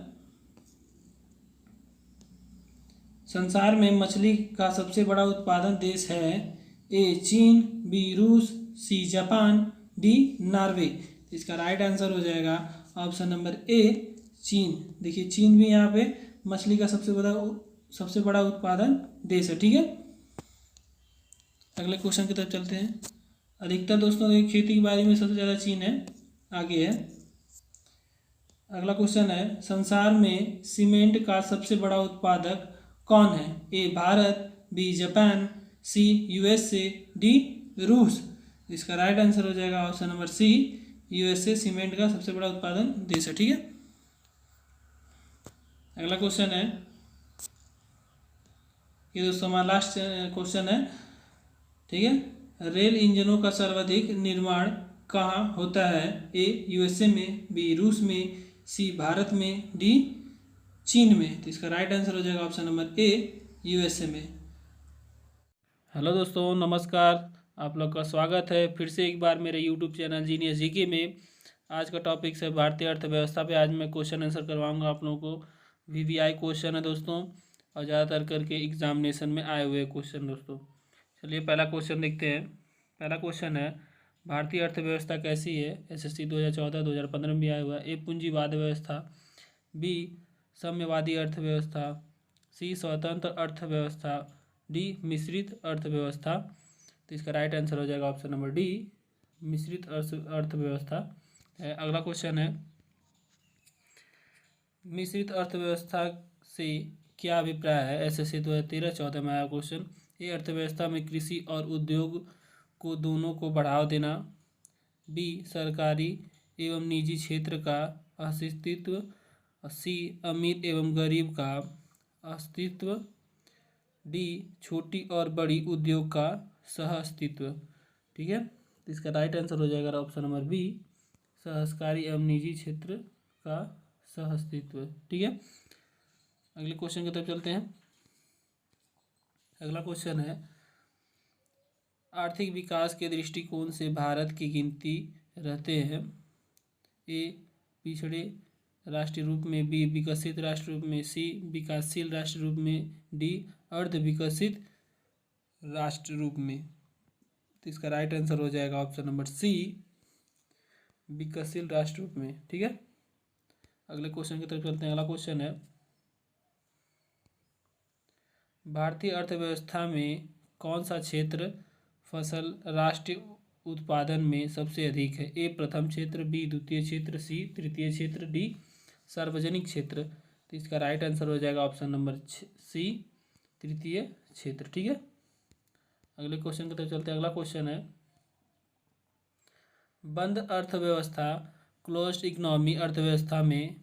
संसार में मछली का सबसे बड़ा उत्पादन देश है? ए चीन, बी रूस, सी जापान, डी नॉर्वे। इसका राइट आंसर हो जाएगा ऑप्शन नंबर ए, चीन। देखिए चीन भी यहाँ पे मछली का सबसे बड़ा उत्पादन देश है। ठीक है, अगले क्वेश्चन की तरफ चलते हैं। अधिकतर दोस्तों देखिए खेती के बारे में सबसे ज़्यादा चीन है, आगे है। अगला क्वेश्चन है, संसार में सीमेंट का सबसे बड़ा उत्पादक कौन है? A Bharat, B Japan, C USA, D रूस। इसका राइट आंसर हो जाएगा option number C, USA cement का सबसे बड़ा उत्पादन देश है। ठीक है, अगला क्वेश्चन है, ये दोस्तों हमारा लास्ट क्वेश्चन है। ठीक है। रेल इंजनों का सर्वाधिक निर्माण कहाँ होता है? ए यूएसए में, बी रूस में, सी भारत में, डी चीन में। तो इसका राइट आंसर हो जाएगा ऑप्शन नंबर ए यूएसए में। हेलो दोस्तों, नमस्कार। आप लोग का स्वागत है फिर से एक बार मेरे यूट्यूब चैनल जीनियस जीके में। आज का टॉपिक है भारतीय अर्थव्यवस्था पे। आज मैं क्वेश्चन आंसर करवाऊंगा आप लोगों को। वीवीआई क्वेश्चन है दोस्तों, और ज़्यादातर करके एग्जामिनेशन में आए हुए क्वेश्चन दोस्तों। चलिए पहला क्वेश्चन देखते हैं। पहला क्वेश्चन है, भारतीय अर्थव्यवस्था कैसी है? एसएससी 2014 2015 में भी आया हुआ है। ए पूंजीवाद व्यवस्था, बी साम्यवादी अर्थव्यवस्था, सी स्वतंत्र अर्थव्यवस्था, डी मिश्रित अर्थव्यवस्था। तो इसका राइट आंसर हो जाएगा ऑप्शन नंबर डी मिश्रित अर्थव्यवस्था। अगला क्वेश्चन है, मिश्रित अर्थव्यवस्था से क्या अभिप्राय है? एसएससी 2013-14 में आया क्वेश्चन। ये अर्थव्यवस्था में कृषि और उद्योग को दोनों को बढ़ावा देना, बी सरकारी एवं निजी क्षेत्र का अस्तित्व, सी अमीर एवं गरीब का अस्तित्व, डी छोटी और बड़ी उद्योग का सह अस्तित्व। ठीक है, तो इसका राइट आंसर हो जाएगा ऑप्शन नंबर बी सहकारी एवं निजी क्षेत्र का सह अस्तित्व। ठीक है, अगले क्वेश्चन की तरफ चलते हैं। अगला क्वेश्चन है, आर्थिक विकास के दृष्टिकोण से भारत की गिनती रहते हैं? ए पिछड़े राष्ट्र रूप में, बी विकसित राष्ट्र रूप में, सी विकासशील राष्ट्र रूप में, डी अर्ध विकसित राष्ट्र रूप में। तो इसका राइट आंसर हो जाएगा ऑप्शन नंबर सी विकसशील राष्ट्र रूप में। ठीक है, अगले क्वेश्चन की तरफ चलते हैं। अगला क्वेश्चन है, भारतीय अर्थव्यवस्था में कौन सा क्षेत्र फसल राष्ट्रीय उत्पादन में सबसे अधिक है? ए प्रथम क्षेत्र, बी द्वितीय क्षेत्र, सी तृतीय क्षेत्र, डी सार्वजनिक क्षेत्र। तो इसका राइट आंसर हो जाएगा ऑप्शन नंबर सी तृतीय क्षेत्र। ठीक है, अगले क्वेश्चन की तरफ चलते हैं। अगला क्वेश्चन है, बंद अर्थव्यवस्था क्लोज्ड इकोनॉमी अर्थव्यवस्था में,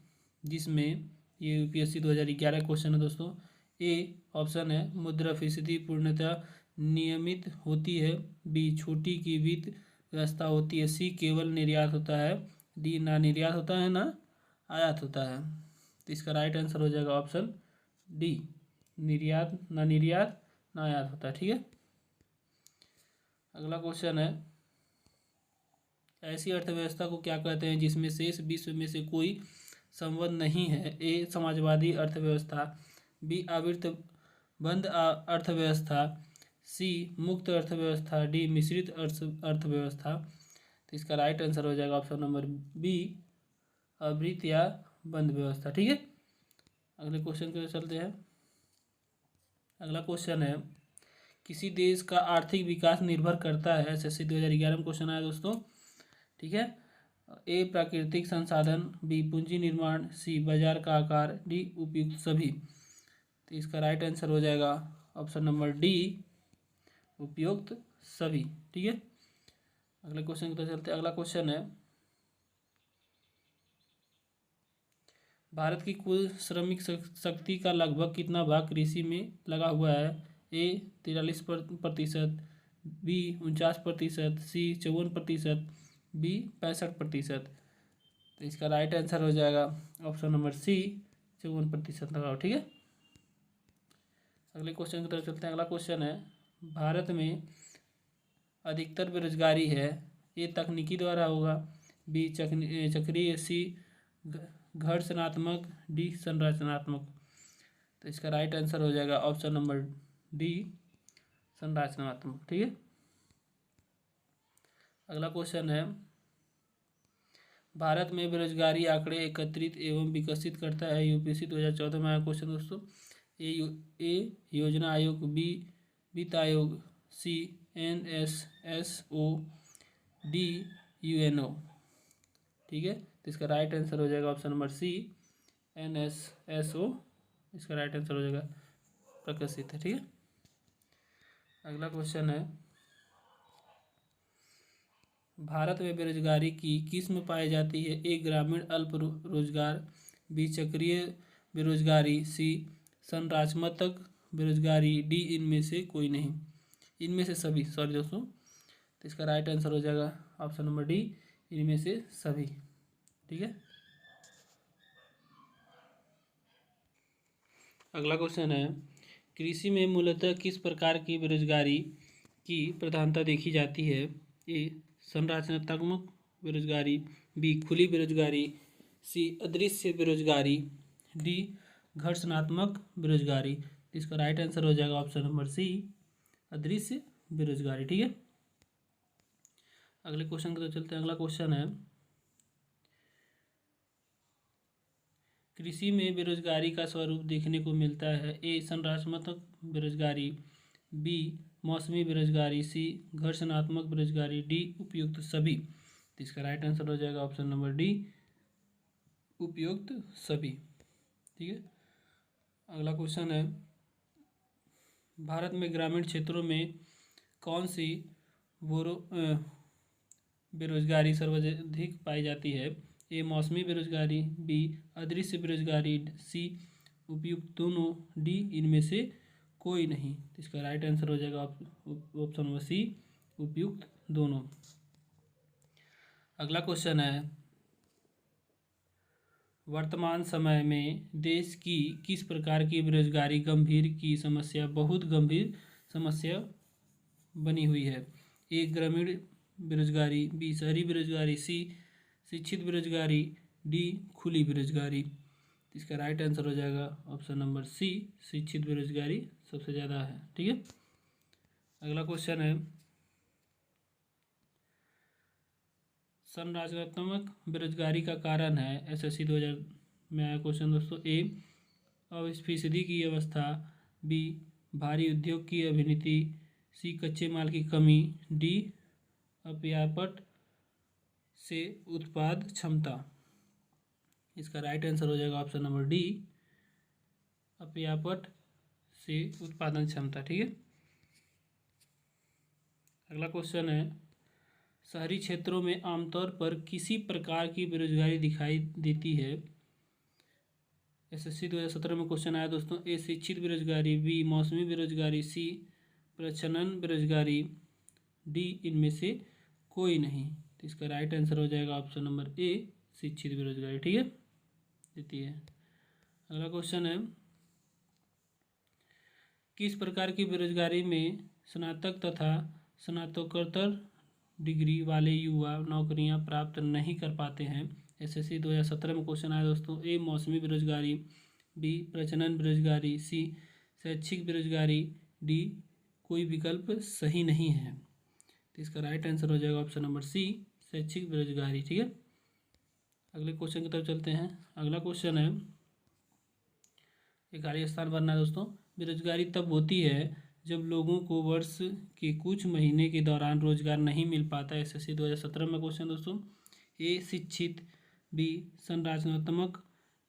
जिसमें ये यूपीएससी 2011 क्वेश्चन है दोस्तों। ए ऑप्शन है मुद्रास्फीति पूर्णतः नियमित होती है, बी छोटी की वित्त व्यवस्था होती है, सी केवल निर्यात होता है, डी ना निर्यात होता है ना आयात होता है। तो इसका राइट आंसर हो जाएगा ऑप्शन डी निर्यात ना आयात होता है। ठीक है, अगला क्वेश्चन है, ऐसी अर्थव्यवस्था को क्या कहते हैं जिसमें शेष विश्व में से कोई संबंध नहीं है? ए समाजवादी अर्थव्यवस्था, बी आवर्त बंद अर्थव्यवस्था, सी मुक्त अर्थव्यवस्था, डी मिश्रित अर्थव्यवस्था। तो इसका राइट आंसर हो जाएगा ऑप्शन नंबर बी आवृत या बंद व्यवस्था। ठीक है, अगले क्वेश्चन की चलते हैं। अगला क्वेश्चन है, किसी देश का आर्थिक विकास निर्भर करता है? एसएससी 2011 में क्वेश्चन आया दोस्तों। ठीक है, ए प्राकृतिक संसाधन, बी पूंजी निर्माण, सी बाजार का आकार, डी उपयुक्त सभी। तो इसका राइट आंसर हो जाएगा ऑप्शन नंबर डी उपयुक्त सभी। ठीक है, अगले क्वेश्चन की तरफ चलते हैं। अगला क्वेश्चन है, भारत की कुल श्रमिक शक्ति का लगभग कितना भाग कृषि में लगा हुआ है? ए 43%, बी 49%, सी 54%, बी 65%। तो इसका राइट आंसर हो जाएगा ऑप्शन नंबर सी 54% लगाओ। ठीक है, अगले क्वेश्चन की तरफ चलते हैं। अगला क्वेश्चन है, भारत में अधिकतर बेरोजगारी है? ए तकनीकी द्वारा होगा, बी चक्रीय, सी घर्षणात्मक, डी संरचनात्मक। तो इसका राइट आंसर हो जाएगा ऑप्शन नंबर डी संरचनात्मक। ठीक है, अगला क्वेश्चन है, भारत में बेरोजगारी आंकड़े एकत्रित एवं विकसित करता है? यूपीएससी 2014 में आया क्वेश्चन दोस्तों। ए योजना आयोग, बी वित्त आयोग, सी NSSO, डी UNO। ठीक है, तो इसका राइट आंसर हो जाएगा ऑप्शन नंबर सी NSSO। इसका राइट आंसर हो जाएगा प्रकाशित है। ठीक है, अगला क्वेश्चन है, भारत में बेरोजगारी की किस्म पाई जाती है? ए ग्रामीण अल्प रोजगार, बी चक्रीय बेरोजगारी, सी संरचनात्मक बेरोजगारी, डी इनमें से कोई नहीं। इनमें से सभी, सॉरी दोस्तों, तो इसका राइट आंसर हो जाएगा ऑप्शन नंबर डी, इनमें से सभी। ठीक है, अगला क्वेश्चन है, कृषि में मूलतः किस प्रकार की बेरोजगारी की प्रधानता देखी जाती है? ए संरचनात्मक बेरोजगारी, बी खुली बेरोजगारी, सी अदृश्य बेरोजगारी, डी घर्षणात्मक बेरोजगारी। इसका राइट आंसर हो जाएगा ऑप्शन नंबर सी, अदृश्य बेरोजगारी। ठीक है, अगले क्वेश्चन की तरफ चलते हैं। अगला क्वेश्चन है, कृषि में बेरोजगारी का स्वरूप देखने को मिलता है? ए संरचनात्मक बेरोजगारी, बी मौसमी बेरोजगारी, सी घर्षणात्मक बेरोजगारी, डी उपयुक्त सभी। तो इसका राइट आंसर हो जाएगा ऑप्शन नंबर डी, उपयुक्त सभी। ठीक है, अगला क्वेश्चन है, भारत में ग्रामीण क्षेत्रों में कौन सी बेरोजगारी सर्वाधिक पाई जाती है? ए मौसमी बेरोजगारी, बी अदृश्य बेरोजगारी, सी उपयुक्त दोनों, डी इनमें से कोई नहीं। तो इसका राइट आंसर हो जाएगा ऑप्शन नंबर सी, उपयुक्त दोनों। अगला क्वेश्चन है, वर्तमान समय में देश की किस प्रकार की बेरोजगारी बहुत गंभीर समस्या बनी हुई है? ए ग्रामीण बेरोजगारी, बी शहरी बेरोजगारी, सी शिक्षित बेरोजगारी, डी खुली बेरोजगारी। इसका राइट आंसर हो जाएगा ऑप्शन नंबर सी, शिक्षित बेरोजगारी सबसे ज़्यादा है। ठीक है, अगला क्वेश्चन है, संरचनात्मक बेरोजगारी का कारण है? एसएससी 2000 में आया क्वेश्चन दोस्तों। ए अस्फीति की अवस्था, बी भारी उद्योग की अभिनीति, सी कच्चे माल की कमी, डी अपर्याप्त से उत्पाद क्षमता। इसका राइट आंसर हो जाएगा ऑप्शन नंबर डी, अपर्याप्त से उत्पादन क्षमता। ठीक है, अगला क्वेश्चन है, शहरी क्षेत्रों में आमतौर पर किसी प्रकार की बेरोजगारी दिखाई देती है? एसएससी 2017 में क्वेश्चन आया दोस्तों। ए शिक्षित बेरोजगारी, बी मौसमी बेरोजगारी, सी प्रच्छन्न बेरोजगारी, डी इनमें से कोई नहीं। तो इसका राइट आंसर हो जाएगा ऑप्शन नंबर ए, शिक्षित बेरोजगारी। ठीक है, देती है। अगला क्वेश्चन है, किस प्रकार की बेरोजगारी में स्नातक तथा स्नातकोत्तर डिग्री वाले युवा नौकरियां प्राप्त नहीं कर पाते हैं? एसएससी 2017 में क्वेश्चन आया दोस्तों। ए मौसमी बेरोजगारी, बी प्रच्छन्न बेरोजगारी, सी शैक्षिक बेरोजगारी, डी कोई विकल्प सही नहीं है। तो इसका राइट आंसर हो जाएगा ऑप्शन नंबर सी, शैक्षिक बेरोजगारी। ठीक है, अगले क्वेश्चन की तरफ चलते हैं। अगला क्वेश्चन है, 11 स्थान भरना है दोस्तों। बेरोजगारी तब होती है जब लोगों को वर्ष के कुछ महीने के दौरान रोजगार नहीं मिल पाता है। एसएससी 2017 में क्वेश्चन दोस्तों। ए शिक्षित, बी संरचनात्मक,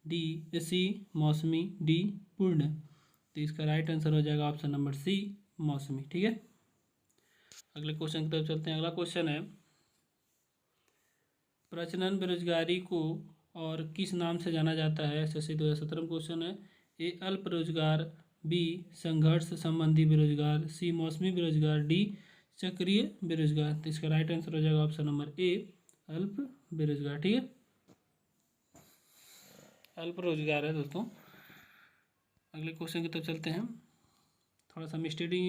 सी मौसमी, डी पूर्ण। तो इसका राइट आंसर हो जाएगा ऑप्शन नंबर सी, मौसमी। ठीक है, अगले क्वेश्चन की तरफ चलते हैं। अगला क्वेश्चन है, प्रच्छन्न बेरोजगारी को और किस नाम से जाना जाता है? एसएससी 2017 में क्वेश्चन है। ए अल्प रोजगार, बी संघर्ष संबंधी बेरोजगार, सी मौसमी बेरोजगार, डी चक्रीय बेरोजगार। तो इसका राइट आंसर हो जाएगा ऑप्शन नंबर ए, अल्प बेरोजगार। ठीक है, अल्प रोजगार है दोस्तों। अगले क्वेश्चन की तरफ चलते हैं। थोड़ा सा मिस्टेडी,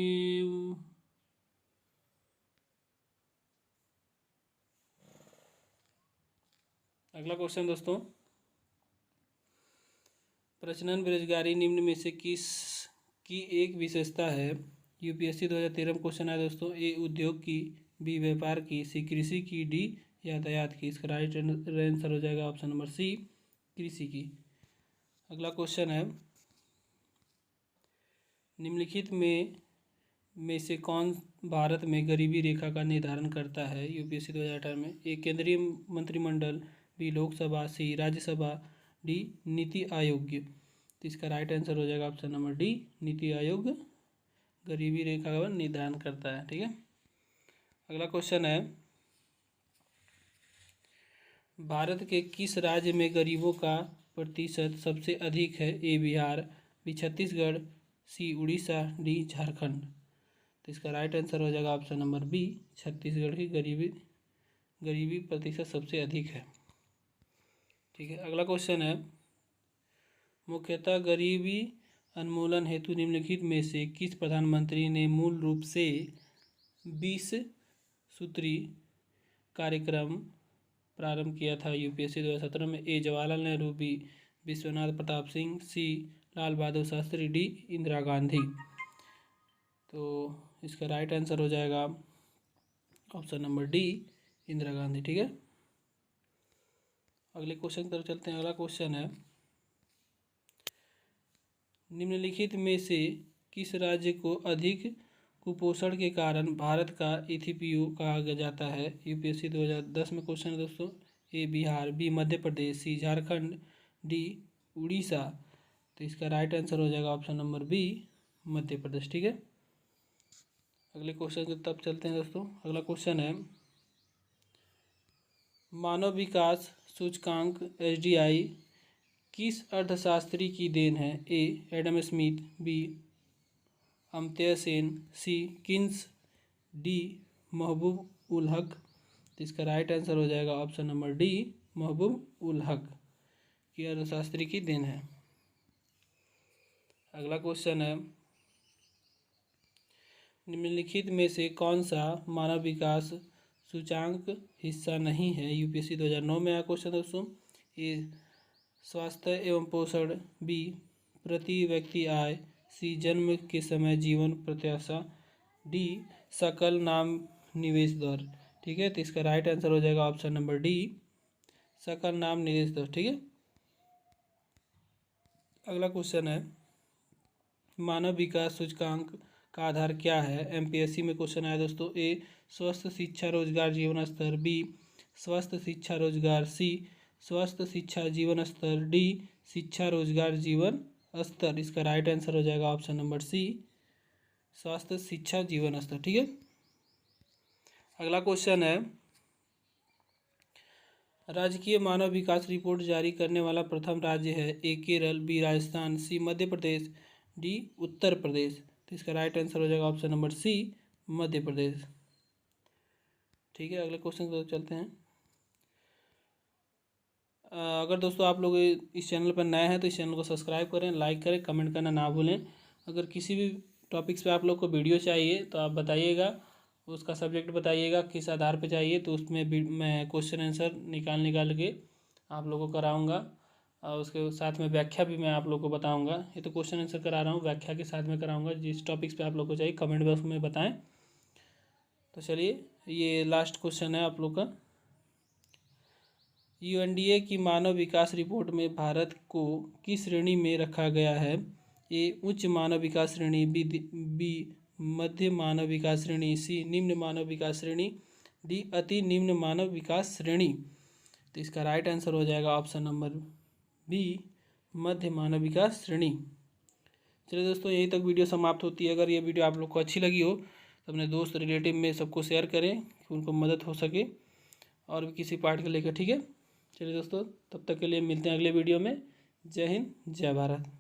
अगला क्वेश्चन दोस्तों, प्रच्छन्न बेरोजगारी निम्न में से किस की एक विशेषता है? यूपीएससी 2013 में क्वेश्चन आया दोस्तों। ए उद्योग की, बी व्यापार की, सी कृषि की, डी यातायात की। इसका राइट आंसर हो जाएगा ऑप्शन नंबर सी, कृषि की। अगला क्वेश्चन है, निम्नलिखित में से कौन भारत में गरीबी रेखा का निर्धारण करता है? यूपीएससी 2018 में। ए केंद्रीय मंत्रिमंडल, बी लोकसभा, सी राज्यसभा, डी नीति आयोग। तो इसका राइट आंसर हो जाएगा option number D, NITI Aayog गरीबी रेखा का निर्धारण करता है। ठीक है, अगला क्वेश्चन है, भारत के किस राज्य में गरीबों का प्रतिशत सबसे अधिक है? ए बिहार, बी छत्तीसगढ़, सी उड़ीसा, डी झारखंड। तो इसका राइट आंसर हो जाएगा ऑप्शन नंबर बी, छत्तीसगढ़ की गरीबी प्रतिशत सबसे अधिक है। ठीक है, अगला क्वेश्चन है, मुख्यतः गरीबी उन्मूलन हेतु निम्नलिखित में से किस प्रधानमंत्री ने मूल रूप से 20 सूत्री कार्यक्रम प्रारंभ किया था यूपीएससी 2017 में? ए जवाहरलाल नेहरू, बी विश्वनाथ प्रताप सिंह, सी लाल बहादुर शास्त्री, डी इंदिरा गांधी। तो इसका राइट आंसर हो जाएगा option number D, Indira Gandhi. ठीक है, अगले क्वेश्चन की तरफ चलते हैं। अगला क्वेश्चन है, निम्नलिखित में से किस राज्य को अधिक कुपोषण के कारण भारत का इथियोपिया कहा जाता है? यूपीएससी 2010 में क्वेश्चन है दोस्तों। ए बिहार, बी मध्य प्रदेश, सी झारखंड, डी उड़ीसा। तो इसका राइट आंसर हो जाएगा option number B, Madhya Pradesh. ठीक है, अगले क्वेश्चन की तरफ चलते हैं दोस्तों। अगला क्वेश्चन है, मानव विकास सूचकांक एसडीआई किस अर्थशास्त्री की देन है? A Adam Smith, B Amartya Sen, C Keynes, D Mahbub ul हक। तो इसका राइट आंसर हो जाएगा option number D, Mahbub ul हक की अर्थशास्त्री की देन है। अगला क्वेश्चन है, निम्नलिखित में से कौन सा मानव विकास सूचांक हिस्सा नहीं है? यूपीएससी 2009 में आया क्वेश्चन दोस्तों। ए स्वास्थ्य एवं पोषण, बी प्रति व्यक्ति आय, सी जन्म के समय जीवन प्रत्याशा, डी सकल नाम निवेश दर। ठीक है, तो इसका राइट आंसर हो जाएगा ऑप्शन नंबर डी, सकल नाम निवेश दर। ठीक है, अगला क्वेश्चन है, मानव विकास सूचकांक का आधार क्या है? एमपीएससी में क्वेश्चन आया दोस्तों। ए स्वस्थ शिक्षा रोजगार जीवन स्तर, बी स्वस्थ शिक्षा रोजगार, सी स्वस्थ शिक्षा जीवन स्तर, डी शिक्षा रोजगार जीवन स्तर। इसका राइट आंसर हो जाएगा ऑप्शन नंबर सी, स्वास्थ्य शिक्षा जीवन स्तर। ठीक है, अगला क्वेश्चन है, राजकीय मानव विकास रिपोर्ट जारी करने वाला प्रथम राज्य है? ए केरल, बी राजस्थान, सी मध्य प्रदेश, डी उत्तर प्रदेश। तो इसका राइट आंसर हो जाएगा ऑप्शन नंबर सी, मध्य प्रदेश। ठीक है, अगले क्वेश्चन की तरफ चलते हैं। अगर दोस्तों आप लोग इस चैनल पर नए हैं तो इस चैनल को सब्सक्राइब करें, लाइक करें, कमेंट करना ना भूलें। अगर किसी भी टॉपिक्स पे आप लोग को वीडियो चाहिए तो आप बताइएगा, उसका सब्जेक्ट बताइएगा किस आधार पे चाहिए, तो उसमें मैं क्वेश्चन आंसर निकाल के आप लोगों को कराऊंगा और उसके साथ में व्याख्या भी मैं आप लोग को बताऊंगा। ये तो क्वेश्चन आंसर करा रहा हूँ, व्याख्या के साथ में कराऊंगा। जिस टॉपिक्स पे आप लोग को चाहिए कमेंट बॉक्स में बताएं। तो चलिए, ये लास्ट क्वेश्चन है आप लोग का। यूएनडीए की मानव विकास रिपोर्ट में भारत को किस श्रेणी में रखा गया है? ए उच्च मानव विकास श्रेणी, बी मध्य मानव विकास श्रेणी, सी निम्न मानव विकास श्रेणी, डी अति निम्न मानव विकास श्रेणी। तो इसका राइट आंसर हो जाएगा ऑप्शन नंबर बी, मध्य मानव विकास श्रेणी। चलिए दोस्तों, यहीं तक वीडियो समाप्त होती है। अगर ये वीडियो आप लोग को अच्छी लगी हो तो अपने दोस्त रिलेटिव में सबको शेयर करें कि उनको मदद हो सके और भी किसी पार्ट को लेकर। ठीक है, चलिए दोस्तों, तब तक के लिए मिलते हैं अगले वीडियो में। जय हिंद, जय भारत।